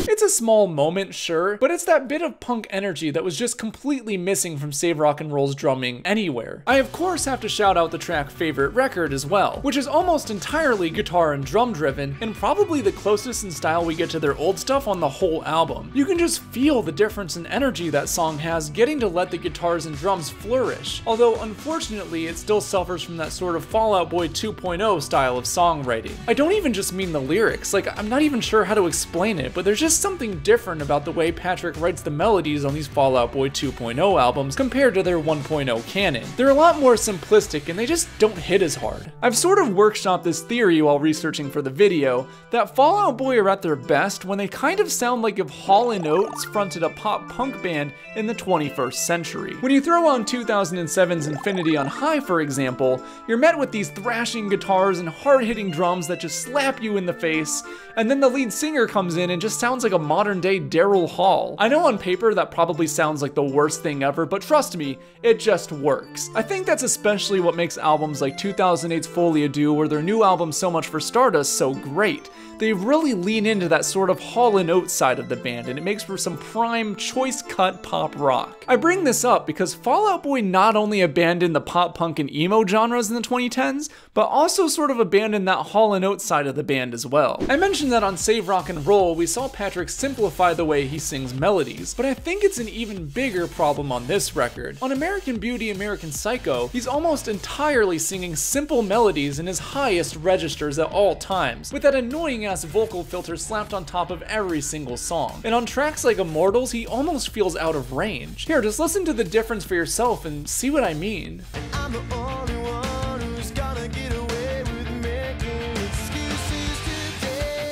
It's a small moment, sure, but it's that bit of punk energy that was just completely missing from Save Rock and Roll's drumming anywhere. I of course have to shout out the track Favorite Record as well, which is almost entirely guitar and drum driven, and probably the closest in style we get to their old stuff on the whole album. You can just feel the difference in energy that song has getting to let the guitars and drums flourish, although unfortunately it still suffers from that sort of Fall Out Boy 2.0 style of songwriting. I don't even just mean the lyrics, like I'm not even sure how to explain it, but there's just something different about the way Patrick writes the melodies on these Fall Out Boy 2.0 albums compared to their 1.0 canon. They're a lot more simplistic and they just don't hit as hard. I've sort of workshopped this theory while researching for the video, that Fall Out Boy are at their best when they kind of sound like if Hall & Oates fronted a pop punk band in the 21st century. When you throw on 2007's Infinity on High, for example, you're met with these thrashing guitars and hard-hitting drums that just slap you in the face, and then the lead singer comes in and just sounds like a modern day Daryl Hall. I know on paper that probably sounds like the worst thing ever, but trust me, it just works. I think that's especially what makes albums like 2008's Folie à Deux or their new album So Much for Stardust so great. They really lean into that sort of Hall & Oates side of the band, and it makes for some prime, choice-cut pop rock. I bring this up because Fall Out Boy not only abandoned the pop punk and emo genres in the 2010s, but also sort of abandoned that Hall & Oates side of the band as well. I mentioned that on Save Rock and Roll, we saw Patrick simplify the way he sings melodies, but I think it's an even bigger problem on this record. On American Beauty, American Psycho, he's almost entirely singing simple melodies in his highest registers at all times, with that annoying vocal filter slapped on top of every single song. And on tracks like Immortals, he almost feels out of range. Here, just listen to the difference for yourself and see what I mean. I'm the only one who's gonna get away with making excuses today.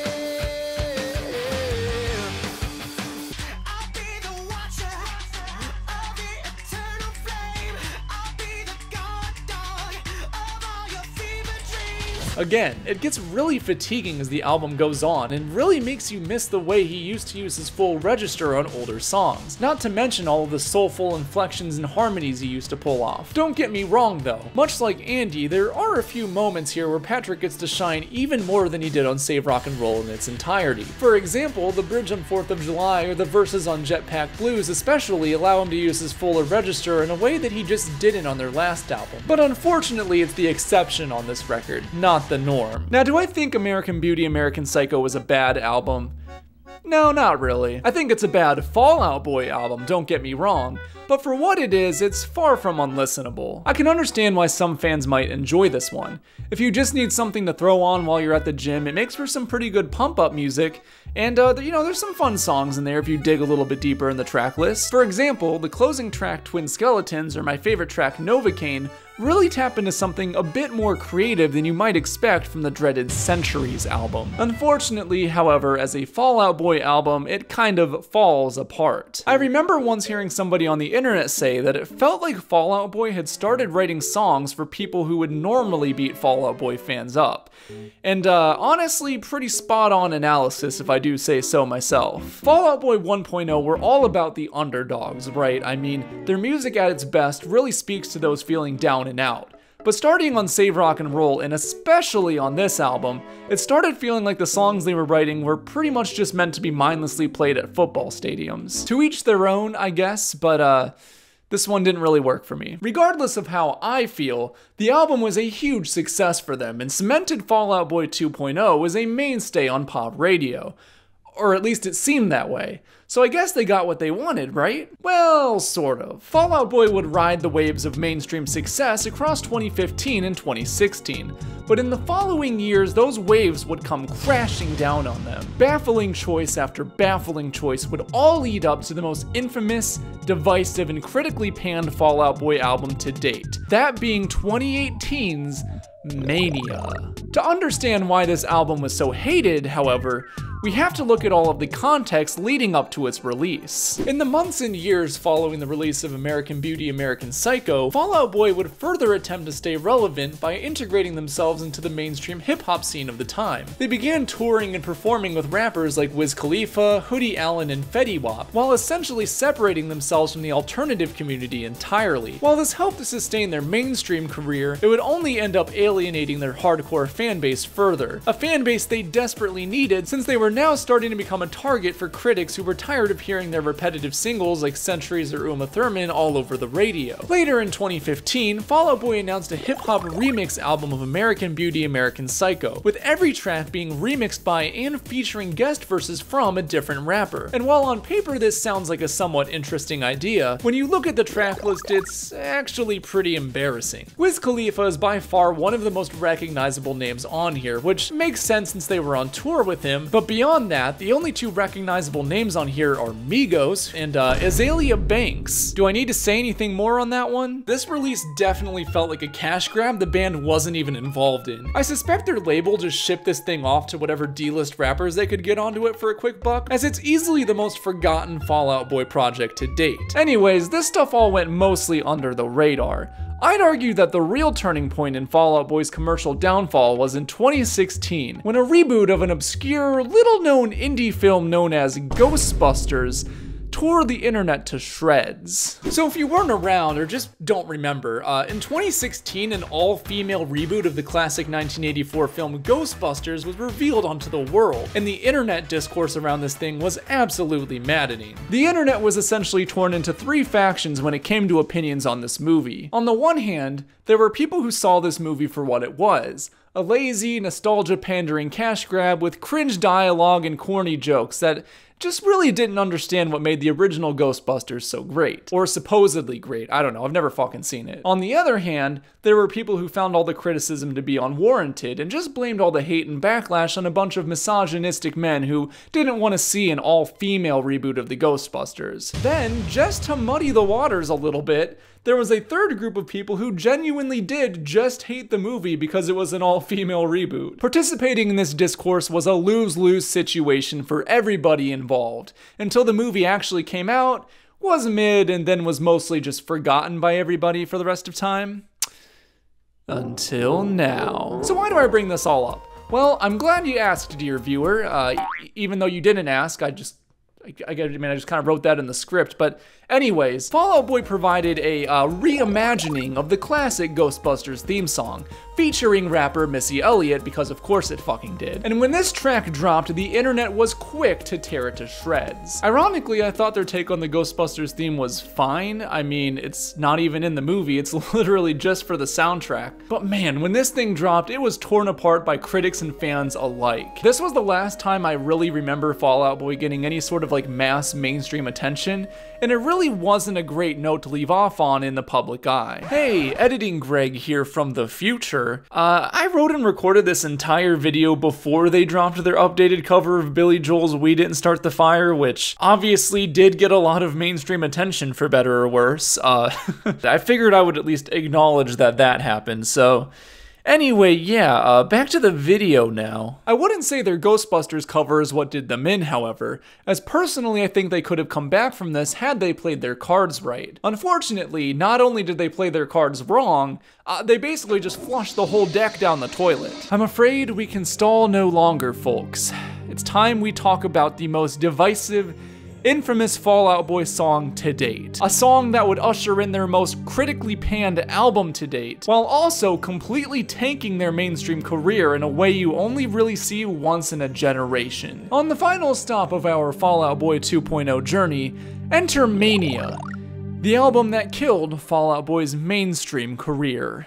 I'll be the watcher of the eternal flame. I'll be the guard dog of all your fever dreams. Again, it gets really fatiguing as the album goes on and really makes you miss the way he used to use his full register on older songs, not to mention all of the soulful inflections and harmonies he used to pull off. Don't get me wrong though, much like Andy, there are a few moments here where Patrick gets to shine even more than he did on Save Rock and Roll in its entirety. For example, the bridge on 4th of July or the verses on Jetpack Blues especially allow him to use his fuller register in a way that he just didn't on their last album. But unfortunately, it's the exception on this record, not the norm. Now, do I think American Beauty, American Psycho was a bad album? No, not really. I think it's a bad Fall Out Boy album, don't get me wrong, but for what it is, it's far from unlistenable. I can understand why some fans might enjoy this one. If you just need something to throw on while you're at the gym, it makes for some pretty good pump-up music, and you know, there's some fun songs in there if you dig a little bit deeper in the track list. For example, the closing track Twin Skeletons, or my favorite track Novocaine, really tap into something a bit more creative than you might expect from the dreaded Centuries album. Unfortunately, however, as a Fall Out Boy album, it kind of falls apart. I remember once hearing somebody on the internet say that it felt like Fall Out Boy had started writing songs for people who would normally beat Fall Out Boy fans up. And honestly, pretty spot on analysis if I do say so myself. Fall Out Boy 1.0 were all about the underdogs, right? I mean, their music at its best really speaks to those feeling down and out. But starting on Save Rock and Roll, and especially on this album, it started feeling like the songs they were writing were pretty much just meant to be mindlessly played at football stadiums. To each their own, I guess, but this one didn't really work for me. Regardless of how I feel, the album was a huge success for them and cemented Fall Out Boy 2.0 as a mainstay on pop radio. Or at least it seemed that way. So I guess they got what they wanted, right? Well, sort of. Fall Out Boy would ride the waves of mainstream success across 2015 and 2016, but in the following years, those waves would come crashing down on them. Baffling choice after baffling choice would all lead up to the most infamous, divisive, and critically panned Fall Out Boy album to date. That being 2018's Mania. To understand why this album was so hated, however, we have to look at all of the context leading up to its release. In the months and years following the release of American Beauty, American Psycho, Fall Out Boy would further attempt to stay relevant by integrating themselves into the mainstream hip-hop scene of the time. They began touring and performing with rappers like Wiz Khalifa, Hoodie Allen, and Fetty Wap, while essentially separating themselves from the alternative community entirely. While this helped to sustain their mainstream career, it would only end up alienating their hardcore fanbase further, a fanbase they desperately needed since they were now starting to become a target for critics who were tired of hearing their repetitive singles like Centuries or Uma Thurman all over the radio. Later in 2015, Fall Out Boy announced a hip-hop remix album of American Beauty, American Psycho, with every track being remixed by and featuring guest verses from a different rapper. And while on paper this sounds like a somewhat interesting idea, when you look at the track list, it's actually pretty embarrassing. Wiz Khalifa is by far one of the most recognizable names on here, which makes sense since they were on tour with him, but beyond that, the only two recognizable names on here are Migos and Azalea Banks. Do I need to say anything more on that one? This release definitely felt like a cash grab the band wasn't even involved in. I suspect their label just shipped this thing off to whatever D-list rappers they could get onto it for a quick buck, as it's easily the most forgotten Fall Out Boy project to date. Anyways, this stuff all went mostly under the radar. I'd argue that the real turning point in Fall Out Boy's commercial downfall was in 2016, when a reboot of an obscure, little-known indie film known as Ghostbusters tore the internet to shreds. So if you weren't around or just don't remember, in 2016 an all-female reboot of the classic 1984 film Ghostbusters was revealed onto the world, and the internet discourse around this thing was absolutely maddening. The internet was essentially torn into three factions when it came to opinions on this movie. On the one hand, there were people who saw this movie for what it was, a lazy, nostalgia-pandering cash grab with cringe dialogue and corny jokes that just really didn't understand what made the original Ghostbusters so great. Or supposedly great, I don't know, I've never fucking seen it. On the other hand, there were people who found all the criticism to be unwarranted and just blamed all the hate and backlash on a bunch of misogynistic men who didn't want to see an all-female reboot of the Ghostbusters. Then, just to muddy the waters a little bit, there was a third group of people who genuinely did just hate the movie because it was an all-female reboot. Participating in this discourse was a lose-lose situation for everybody involved, until the movie actually came out, was mid, and then was mostly just forgotten by everybody for the rest of time. Until now. So why do I bring this all up? Well, I'm glad you asked, dear viewer. Even though you didn't ask, I just kind of wrote that in the script, but anyways, Fall Out Boy provided a reimagining of the classic Ghostbusters theme song, featuring rapper Missy Elliott, because of course it fucking did. And when this track dropped, the internet was quick to tear it to shreds. Ironically, I thought their take on the Ghostbusters theme was fine. I mean, it's not even in the movie, it's literally just for the soundtrack. But man, when this thing dropped, it was torn apart by critics and fans alike. This was the last time I really remember Fall Out Boy getting any sort of like mass mainstream attention, and it really wasn't a great note to leave off on in the public eye. Hey, editing Greg here from the future. I wrote and recorded this entire video before they dropped their updated cover of Billy Joel's We Didn't Start the Fire, which obviously did get a lot of mainstream attention for better or worse. I figured I would at least acknowledge that that happened, so anyway, yeah, back to the video now. I wouldn't say their Ghostbusters cover is what did them in, however, as personally I think they could have come back from this had they played their cards right. Unfortunately, not only did they play their cards wrong, they basically just flushed the whole deck down the toilet. I'm afraid we can stall no longer, folks. It's time we talk about the most divisive, infamous Fall Out Boy song to date. A song that would usher in their most critically panned album to date, while also completely tanking their mainstream career in a way you only really see once in a generation. On the final stop of our Fall Out Boy 2.0 journey, enter Mania, the album that killed Fall Out Boy's mainstream career.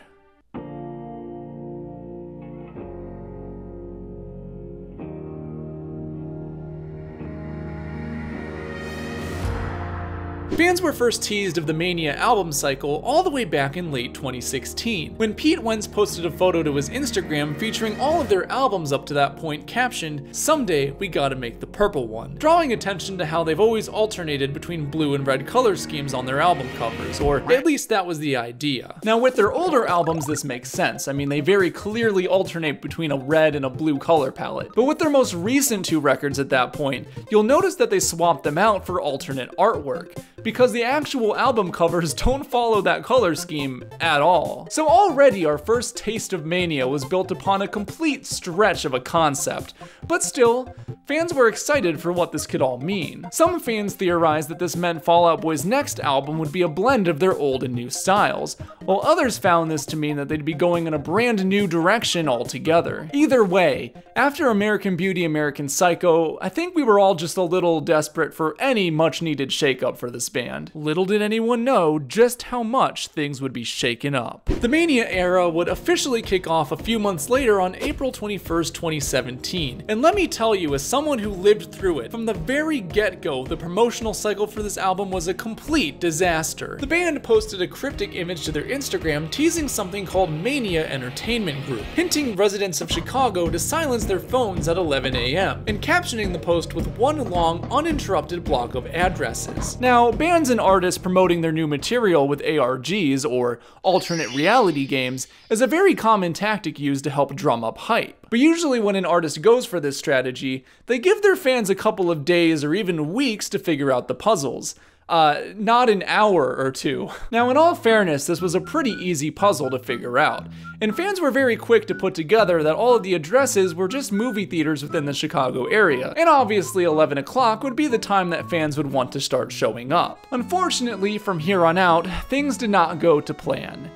Fans were first teased of the Mania album cycle all the way back in late 2016, when Pete Wentz posted a photo to his Instagram featuring all of their albums up to that point captioned, "Someday we gotta make the purple one," drawing attention to how they've always alternated between blue and red color schemes on their album covers, or at least that was the idea. Now with their older albums this makes sense, I mean they very clearly alternate between a red and a blue color palette, but with their most recent two records at that point, you'll notice that they swapped them out for alternate artwork, because the actual album covers don't follow that color scheme at all. So already our first taste of Mania was built upon a complete stretch of a concept, but still, fans were excited for what this could all mean. Some fans theorized that this meant Fall Out Boy's next album would be a blend of their old and new styles, while others found this to mean that they'd be going in a brand new direction altogether. Either way, after American Beauty, American Psycho, I think we were all just a little desperate for any much needed shakeup for this band. Little did anyone know just how much things would be shaken up. The Mania era would officially kick off a few months later on April 21st, 2017, and let me tell you, as someone who lived through it, from the very get-go, the promotional cycle for this album was a complete disaster. The band posted a cryptic image to their Instagram teasing something called Mania Entertainment Group, hinting residents of Chicago to silence their phones at 11 a.m., and captioning the post with one long, uninterrupted block of addresses. Now, bands and artists promoting their new material with ARGs, or alternate reality games, is a very common tactic used to help drum up hype. But usually when an artist goes for this strategy, they give their fans a couple of days or even weeks to figure out the puzzles. not an hour or two. Now, in all fairness, this was a pretty easy puzzle to figure out, and fans were very quick to put together that all of the addresses were just movie theaters within the Chicago area, and obviously 11 o'clock would be the time that fans would want to start showing up. Unfortunately, from here on out, things did not go to plan.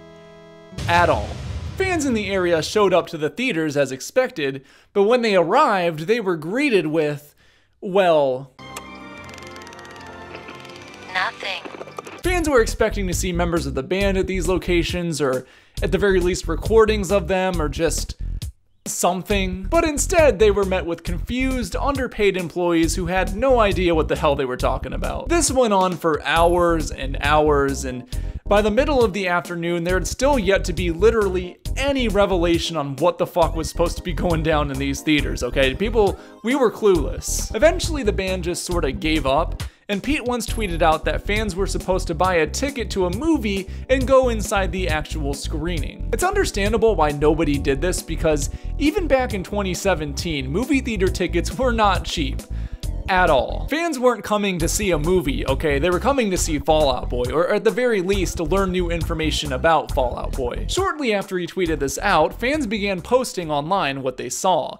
At all. Fans in the area showed up to the theaters as expected, but when they arrived, they were greeted with, well, nothing. Fans were expecting to see members of the band at these locations, or at the very least recordings of them, or just something. But instead, they were met with confused, underpaid employees who had no idea what the hell they were talking about. This went on for hours and hours, and by the middle of the afternoon, there had still yet to be literally any revelation on what the fuck was supposed to be going down in these theaters, okay? People, we were clueless. Eventually, the band just sort of gave up, and Pete once tweeted out that fans were supposed to buy a ticket to a movie and go inside the actual screening. It's understandable why nobody did this, because even back in 2017, movie theater tickets were not cheap. At all. Fans weren't coming to see a movie, okay? They were coming to see Fall Out Boy, or at the very least to learn new information about Fall Out Boy. Shortly after he tweeted this out, fans began posting online what they saw.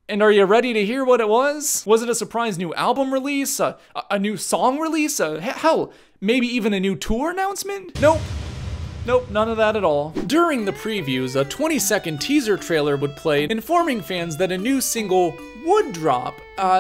And are you ready to hear what it was? Was it a surprise new album release? A new song release? Hell, maybe even a new tour announcement? Nope. Nope, none of that at all. During the previews, a 20-second teaser trailer would play, informing fans that a new single would drop,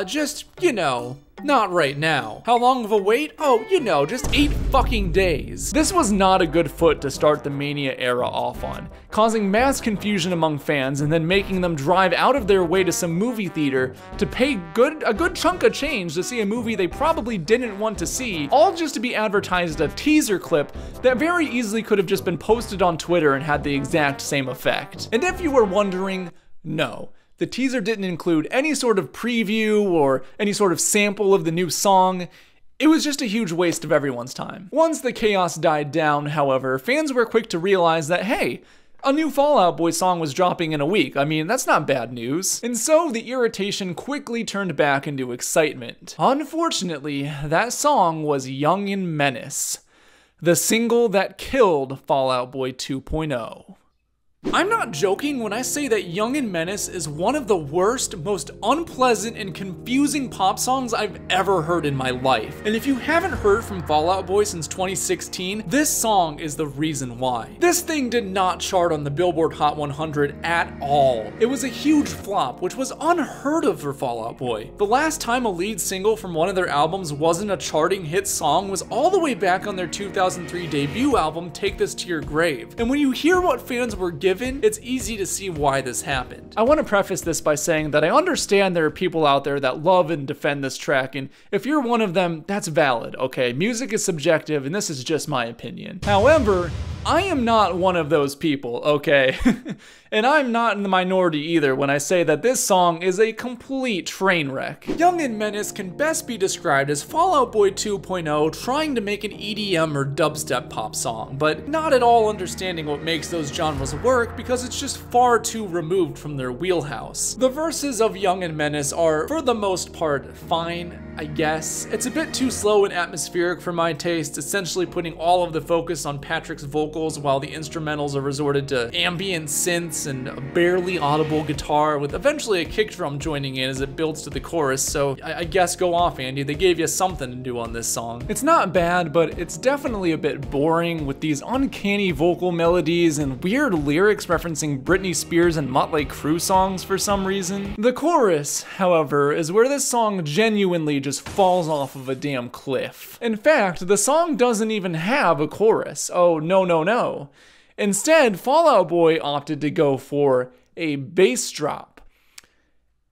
just, you know, not right now. How long of a wait? Oh, you know, just 8 fucking days. This was not a good foot to start the Mania era off on, causing mass confusion among fans and then making them drive out of their way to some movie theater to pay a good chunk of change to see a movie they probably didn't want to see, all just to be advertised a teaser clip that very easily could have just been posted on Twitter and had the exact same effect. And if you were wondering, no. The teaser didn't include any sort of preview or any sort of sample of the new song. It was just a huge waste of everyone's time. Once the chaos died down, however, fans were quick to realize that, hey, a new Fall Out Boy song was dropping in a week. I mean, that's not bad news. And so the irritation quickly turned back into excitement. Unfortunately, that song was Young and Menace, the single that killed Fall Out Boy 2.0. I'm not joking when I say that Young and Menace is one of the worst, most unpleasant, and confusing pop songs I've ever heard in my life. And if you haven't heard from Fall Out Boy since 2016, this song is the reason why. This thing did not chart on the Billboard Hot 100 at all. It was a huge flop, which was unheard of for Fall Out Boy. The last time a lead single from one of their albums wasn't a charting hit song was all the way back on their 2003 debut album, Take This to Your Grave. And when you hear what fans were given, it's easy to see why this happened. I want to preface this by saying that I understand there are people out there that love and defend this track, and if you're one of them, that's valid, okay? Music is subjective, and this is just my opinion. However, I am not one of those people, okay? And I'm not in the minority either when I say that this song is a complete train wreck. Young and Menace can best be described as Fall Out Boy 2.0 trying to make an EDM or dubstep pop song, but not at all understanding what makes those genres work because it's just far too removed from their wheelhouse. The verses of Young and Menace are, for the most part, fine, I guess. It's a bit too slow and atmospheric for my taste, essentially putting all of the focus on Patrick's vocals while the instrumentals are resorted to ambient synths and a barely audible guitar with eventually a kick drum joining in as it builds to the chorus, so I guess go off, Andy. They gave you something to do on this song. It's not bad, but it's definitely a bit boring with these uncanny vocal melodies and weird lyrics referencing Britney Spears and Motley Crue songs for some reason. The chorus, however, is where this song genuinely just falls off of a damn cliff. In fact, the song doesn't even have a chorus. Oh, no, no, no. Instead, Fall Out Boy opted to go for a bass drop.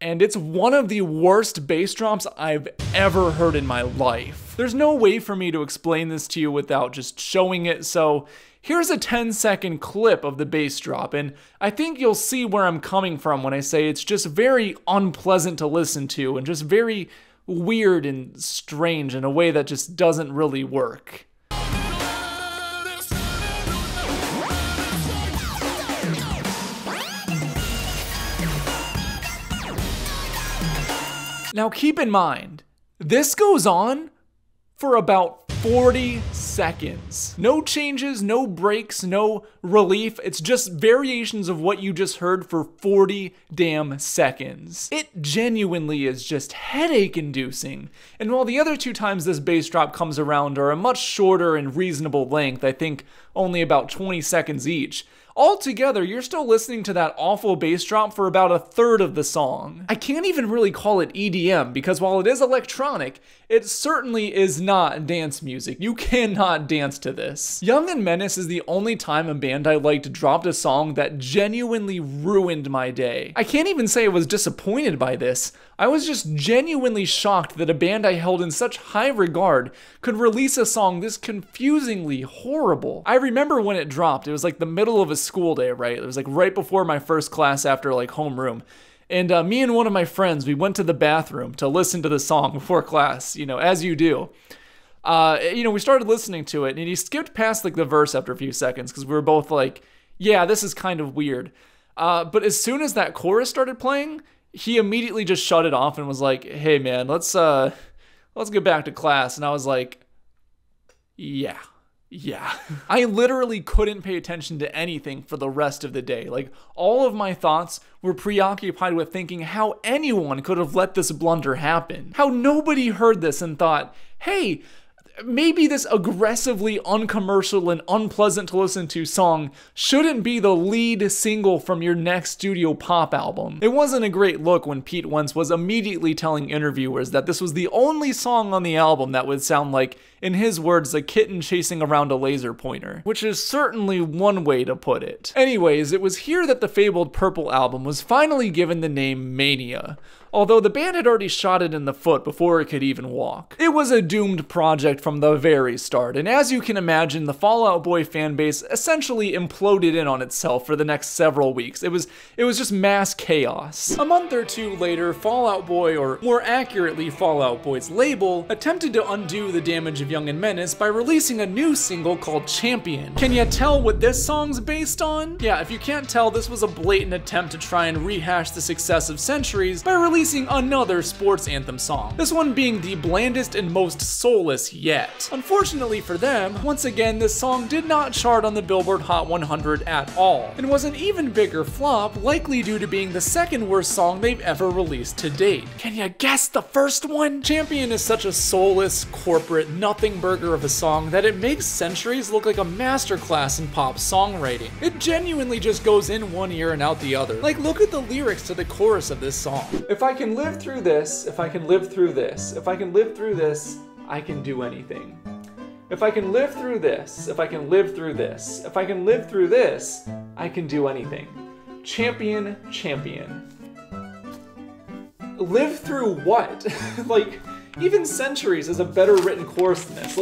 And it's one of the worst bass drops I've ever heard in my life. There's no way for me to explain this to you without just showing it, so here's a 10-second clip of the bass drop, and I think you'll see where I'm coming from when I say it's just very unpleasant to listen to and just very weird and strange in a way that just doesn't really work. Now keep in mind, this goes on for about 40 seconds. No changes, no breaks, no relief. It's just variations of what you just heard for 40 damn seconds. It genuinely is just headache inducing. And while the other 2 times this bass drop comes around are a much shorter and reasonable length, I think only about 20 seconds each, altogether, you're still listening to that awful bass drop for about a third of the song. I can't even really call it EDM because while it is electronic, it certainly is not dance music. You cannot dance to this. Young and Menace is the only time a band I liked dropped a song that genuinely ruined my day. I can't even say I was disappointed by this. I was just genuinely shocked that a band I held in such high regard could release a song this confusingly horrible. I remember when it dropped, it was like the middle of a school day, right? It was like right before my first class after like homeroom. And me and one of my friends, we went to the bathroom to listen to the song before class, you know, as you do. We started listening to it and he skipped past like the verse after a few seconds because we were both like, yeah, this is kind of weird. But as soon as that chorus started playing, he immediately just shut it off and was like, hey man, let's get back to class. And I was like, yeah. I literally couldn't pay attention to anything for the rest of the day. Like, all of my thoughts were preoccupied with thinking how anyone could have let this blunder happen. How nobody heard this and thought, hey, maybe this aggressively uncommercial and unpleasant to listen to song shouldn't be the lead single from your next studio pop album. It wasn't a great look when Pete Wentz was immediately telling interviewers that this was the only song on the album that would sound like, in his words, a kitten chasing around a laser pointer, which is certainly one way to put it. Anyways, it was here that the fabled Purple album was finally given the name Mania, although the band had already shot it in the foot before it could even walk. It was a doomed project from the very start, and as you can imagine, the Fall Out Boy fanbase essentially imploded in on itself for the next several weeks. It was just mass chaos. A month or 2 later, Fall Out Boy, or more accurately, Fall Out Boy's label, attempted to undo the damage of Young and Menace by releasing a new single called Champion. Can you tell what this song's based on? Yeah, if you can't tell, this was a blatant attempt to try and rehash the success of Centuries by releasing another sports anthem song, this one being the blandest and most soulless yet. Unfortunately for them, once again, this song did not chart on the Billboard Hot 100 at all, and was an even bigger flop, likely due to being the second worst song they've ever released to date. Can you guess the first one? Champion is such a soulless, corporate, nothing burger of a song that it makes Centuries look like a masterclass in pop songwriting. It genuinely just goes in one ear and out the other. Like, look at the lyrics to the chorus of this song. If I can live through this, if I can live through this, if I can live through this, I can do anything. If I can live through this, if I can live through this, if I can live through this, I can do anything. Champion, champion. Live through what? Like, even Centuries is a better written chorus than this.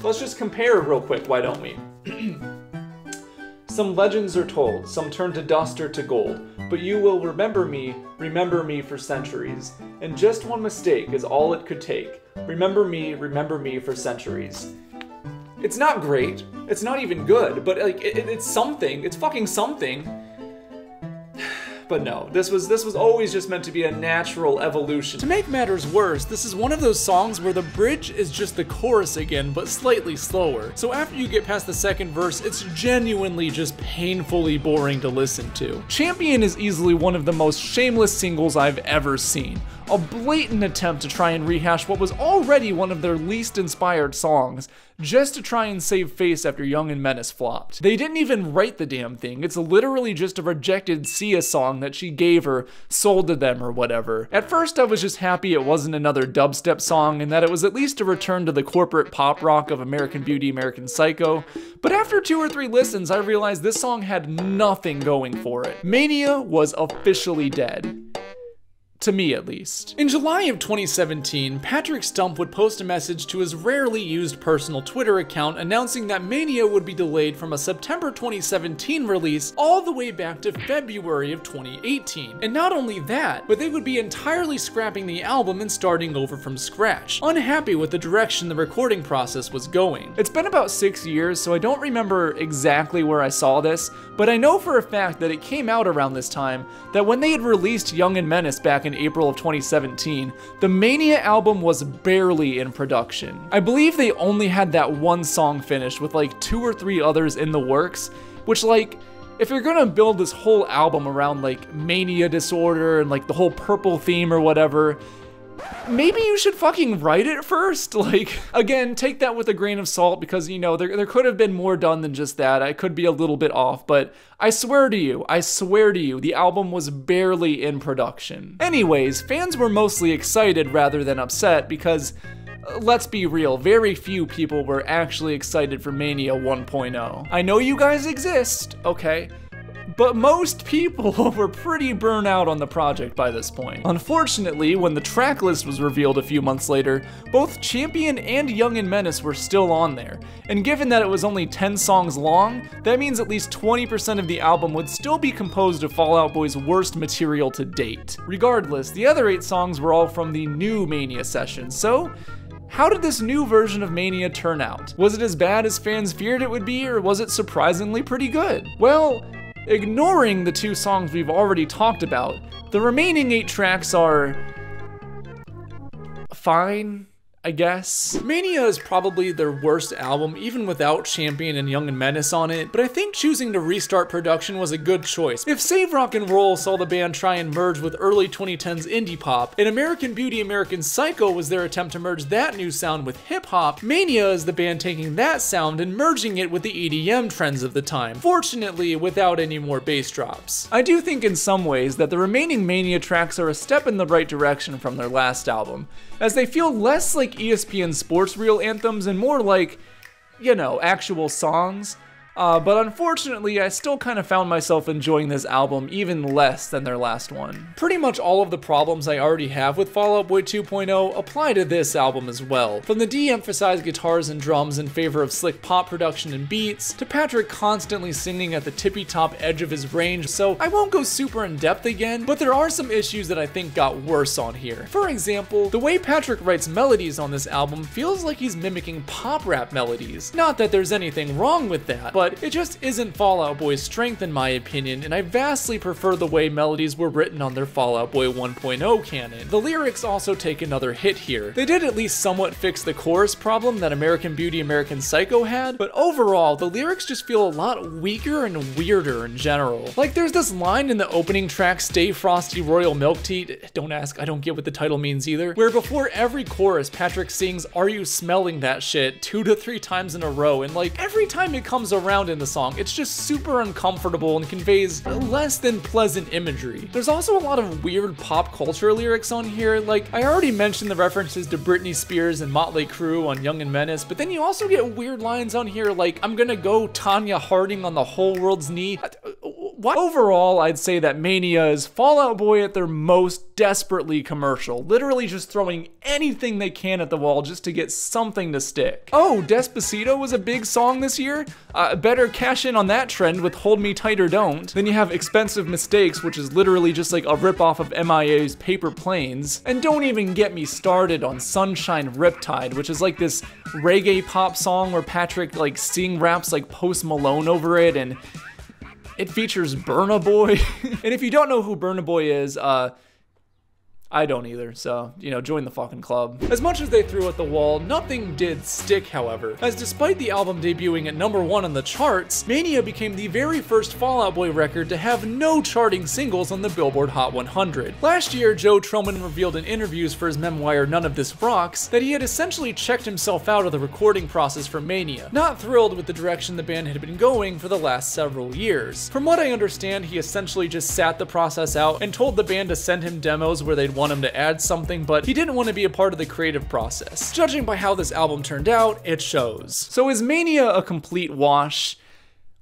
Let's just compare real quick, why don't we? Some legends are told, some turn to dust or to gold, but you will remember me for centuries. And just one mistake is all it could take. Remember me for centuries. It's not great, it's not even good, but like it's something, it's fucking something. But no, this was always just meant to be a natural evolution. To make matters worse, this is one of those songs where the bridge is just the chorus again, but slightly slower. So after you get past the second verse, it's genuinely just painfully boring to listen to. Champion is easily one of the most shameless singles I've ever seen. A blatant attempt to try and rehash what was already one of their least inspired songs, just to try and save face after Young and Menace flopped. They didn't even write the damn thing, it's literally just a rejected Sia song that she gave or sold to them or whatever. At first I was just happy it wasn't another dubstep song and that it was at least a return to the corporate pop rock of American Beauty, American Psycho, but after 2 or 3 listens I realized this song had nothing going for it. Mania was officially dead. To me, at least. In July of 2017, Patrick Stump would post a message to his rarely used personal Twitter account announcing that Mania would be delayed from a September 2017 release all the way back to February of 2018. And not only that, but they would be entirely scrapping the album and starting over from scratch, unhappy with the direction the recording process was going. It's been about 6 years, so I don't remember exactly where I saw this, but I know for a fact that it came out around this time that when they had released Young and Menace back in in April of 2017, the Mania album was barely in production. I believe they only had that one song finished with like 2 or 3 others in the works, which like, if you're gonna build this whole album around like mania disorder and like the whole purple theme or whatever, maybe you should fucking write it first. Like, again, take that with a grain of salt because, you know, there could have been more done than just that. I could be a little bit off, but I swear to you, the album was barely in production. Anyways, fans were mostly excited rather than upset because, let's be real, very few people were actually excited for Mania 1.0. I know you guys exist, okay? But most people were pretty burnt out on the project by this point. Unfortunately, when the track list was revealed a few months later, both Champion and Young and Menace were still on there. And given that it was only 10 songs long, that means at least 20% of the album would still be composed of Fall Out Boy's worst material to date. Regardless, the other 8 songs were all from the new Mania sessions, so how did this new version of Mania turn out? Was it as bad as fans feared it would be, or was it surprisingly pretty good? Well, ignoring the 2 songs we've already talked about, the remaining 8 tracks are fine, I guess. Mania is probably their worst album, even without Champion and Young and Menace on it, but I think choosing to restart production was a good choice. If Save Rock and Roll saw the band try and merge with early 2010s indie pop, and American Beauty, American Psycho was their attempt to merge that new sound with hip hop, Mania is the band taking that sound and merging it with the EDM trends of the time, fortunately without any more bass drops. I do think in some ways that the remaining Mania tracks are a step in the right direction from their last album, as they feel less like ESPN sports reel anthems and more like, you know, actual songs. But unfortunately, I still kind of found myself enjoying this album even less than their last one. Pretty much all of the problems I already have with Fall Out Boy 2.0 apply to this album as well. From the de-emphasized guitars and drums in favor of slick pop production and beats, to Patrick constantly singing at the tippy-top edge of his range, so I won't go super in-depth again, but there are some issues that I think got worse on here. For example, the way Patrick writes melodies on this album feels like he's mimicking pop rap melodies. Not that there's anything wrong with that, but it just isn't Fall Out Boy's strength in my opinion, and I vastly prefer the way melodies were written on their Fall Out Boy 1.0 canon. The lyrics also take another hit here. They did at least somewhat fix the chorus problem that American Beauty, American Psycho had, but overall, the lyrics just feel a lot weaker and weirder in general. Like there's this line in the opening track, Stay Frosty Royal Milk Tea, don't ask, I don't get what the title means either, where before every chorus, Patrick sings, "Are you smelling that shit?" 2 to 3 times in a row, and like every time it comes around in the song, it's just super uncomfortable and conveys less than pleasant imagery. There's also a lot of weird pop culture lyrics on here. Like, I already mentioned the references to Britney Spears and Motley Crue on Young and Menace, but then you also get weird lines on here like, "I'm gonna go Tanya Harding on the whole world's knee." What? Overall, I'd say that Mania is Fall Out Boy at their most desperately commercial, literally just throwing anything they can at the wall just to get something to stick. Oh, Despacito was a big song this year? Better cash in on that trend with Hold Me Tight or Don't. Then you have Expensive Mistakes, which is literally just like a ripoff of MIA's Paper Planes. And don't even get me started on Sunshine Riptide, which is like this reggae pop song where Patrick like sing raps like Post Malone over it, and it features Burna Boy. And if you don't know who Burna Boy is, I don't either, so, you know, join the fucking club. As much as they threw at the wall, nothing did stick, however, as despite the album debuting at #1 on the charts, Mania became the very first Fall Out Boy record to have no charting singles on the Billboard Hot 100. Last year, Joe Troman revealed in interviews for his memoir None of This Rocks that he had essentially checked himself out of the recording process for Mania, not thrilled with the direction the band had been going for the last several years. From what I understand, he essentially just sat the process out and told the band to send him demos where they'd want him to add something, but he didn't want to be a part of the creative process. Judging by how this album turned out, it shows. So is Mania a complete wash?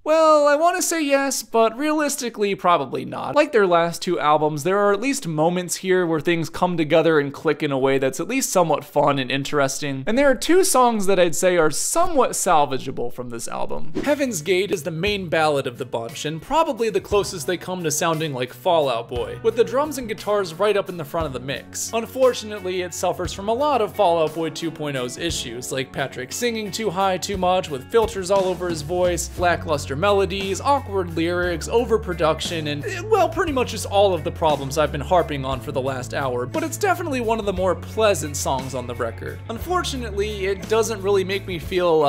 Well, I want to say yes, but realistically, probably not. Like their last 2 albums, there are at least moments here where things come together and click in a way that's at least somewhat fun and interesting. And there are 2 songs that I'd say are somewhat salvageable from this album. Heaven's Gate is the main ballad of the bunch, and probably the closest they come to sounding like Fall Out Boy, with the drums and guitars right up in the front of the mix. Unfortunately, it suffers from a lot of Fall Out Boy 2.0's issues, like Patrick singing too high too much with filters all over his voice, lackluster lackluster melodies, awkward lyrics, overproduction, and, well, pretty much just all of the problems I've been harping on for the last hour, but it's definitely one of the more pleasant songs on the record. Unfortunately, it doesn't really make me feel,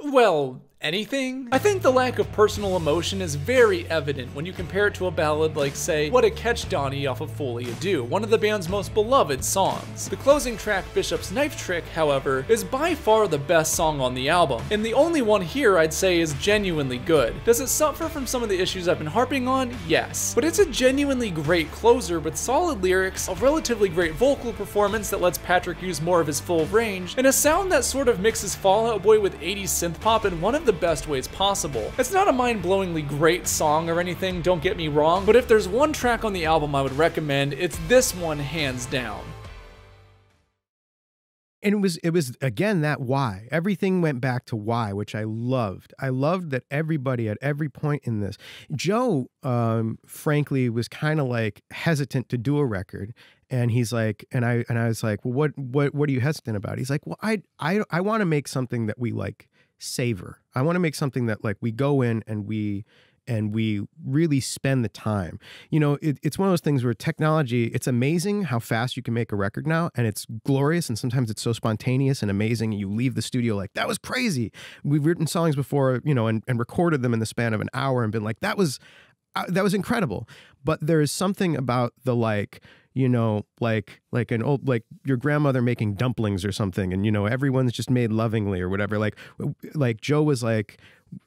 well, anything? I think the lack of personal emotion is very evident when you compare it to a ballad like, say, What a Catch Donnie off of Folie à Deux, one of the band's most beloved songs. The closing track, Bishop's Knife Trick, however, is by far the best song on the album, and the only one here I'd say is genuinely good. Does it suffer from some of the issues I've been harping on? Yes. But it's a genuinely great closer with solid lyrics, a relatively great vocal performance that lets Patrick use more of his full range, and a sound that sort of mixes Fall Out Boy with 80s synth pop in one of the best ways possible. It's not a mind-blowingly great song or anything, don't get me wrong, but if there's one track on the album I would recommend, it's this one hands down. And it was again that why. Everything went back to why, which I loved. I loved that everybody at every point in this. Joe, frankly, was kind of like hesitant to do a record, and he's like, and I was like, well, what are you hesitant about? He's like, well, I want to make something that we like savor. I want to make something that like we go in and we really spend the time. You know, it's one of those things where technology, it's amazing how fast you can make a record now, and it's glorious, and sometimes it's so spontaneous and amazing, and you leave the studio like, that was crazy. We've written songs before, you know, and recorded them in the span of an hour and been like, that was incredible. But there is something about the, like, you know, like an old, like your grandmother making dumplings or something, and, you know, everyone's just made lovingly or whatever. Like Joe was like,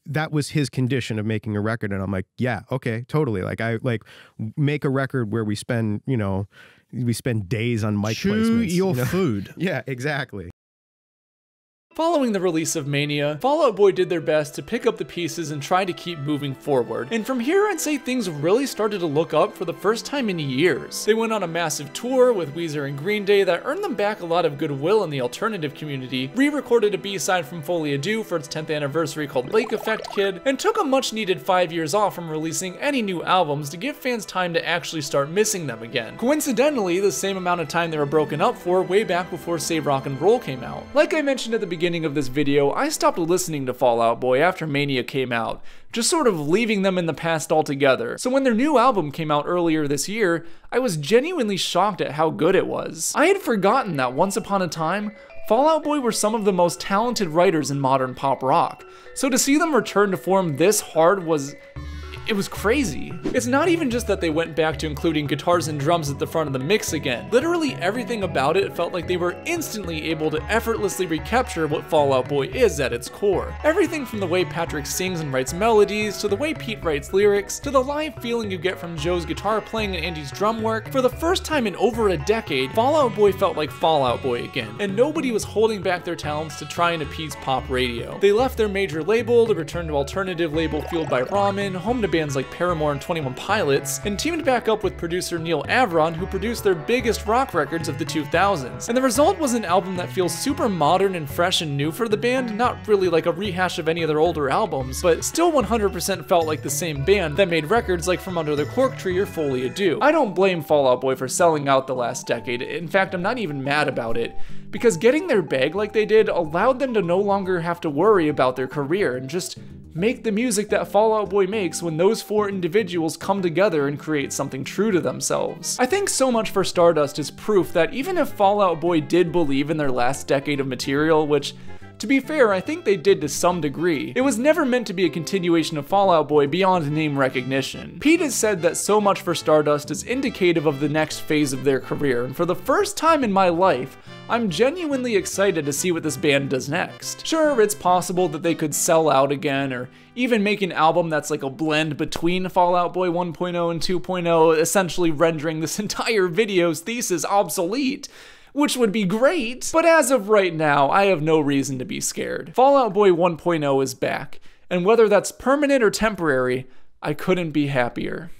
that was his condition of making a record. And I'm like, yeah, okay, totally. Like I like make a record where we spend, you know, we spend days on mic placements. Chew your you know? food. Yeah, exactly. Following the release of Mania, Fall Out Boy did their best to pick up the pieces and try to keep moving forward, and from here I'd say things really started to look up for the first time in years. They went on a massive tour with Weezer and Green Day that earned them back a lot of goodwill in the alternative community, re-recorded a B-side from Folie à Deux for its 10th anniversary called Lake Effect Kid, and took a much needed 5 years off from releasing any new albums to give fans time to actually start missing them again. Coincidentally, the same amount of time they were broken up for way back before Save Rock and Roll came out. Like I mentioned at the beginning of this video, I stopped listening to Fall Out Boy after Mania came out, just sort of leaving them in the past altogether. So when their new album came out earlier this year, I was genuinely shocked at how good it was. I had forgotten that once upon a time, Fall Out Boy were some of the most talented writers in modern pop rock. So to see them return to form this hard it was crazy. It's not even just that they went back to including guitars and drums at the front of the mix again. Literally everything about it felt like they were instantly able to effortlessly recapture what Fall Out Boy is at its core. Everything from the way Patrick sings and writes melodies, to the way Pete writes lyrics, to the live feeling you get from Joe's guitar playing and Andy's drum work. For the first time in over a decade, Fall Out Boy felt like Fall Out Boy again, and nobody was holding back their talents to try and appease pop radio. They left their major label to return to alternative label fueled by ramen, home to bands like Paramore and 21 Pilots, and teamed back up with producer Neil Avron, who produced their biggest rock records of the 2000s. And the result was an album that feels super modern and fresh and new for the band, not really like a rehash of any of their older albums, but still 100% felt like the same band that made records like From Under the Cork Tree or Folie à Deux. I don't blame Fall Out Boy for selling out the last decade. In fact, I'm not even mad about it, because getting their bag like they did allowed them to no longer have to worry about their career and just make the music that Fall Out Boy makes when those four individuals come together and create something true to themselves. I think So Much for Stardust is proof that even if Fall Out Boy did believe in their last decade of material, which, to be fair, I think they did to some degree, it was never meant to be a continuation of Fall Out Boy beyond name recognition. Pete has said that So Much for Stardust is indicative of the next phase of their career, and for the first time in my life, I'm genuinely excited to see what this band does next. Sure, it's possible that they could sell out again, or even make an album that's like a blend between Fall Out Boy 1.0 and 2.0, essentially rendering this entire video's thesis obsolete, which would be great, but as of right now, I have no reason to be scared. Fall Out Boy 1.0 is back, and whether that's permanent or temporary, I couldn't be happier.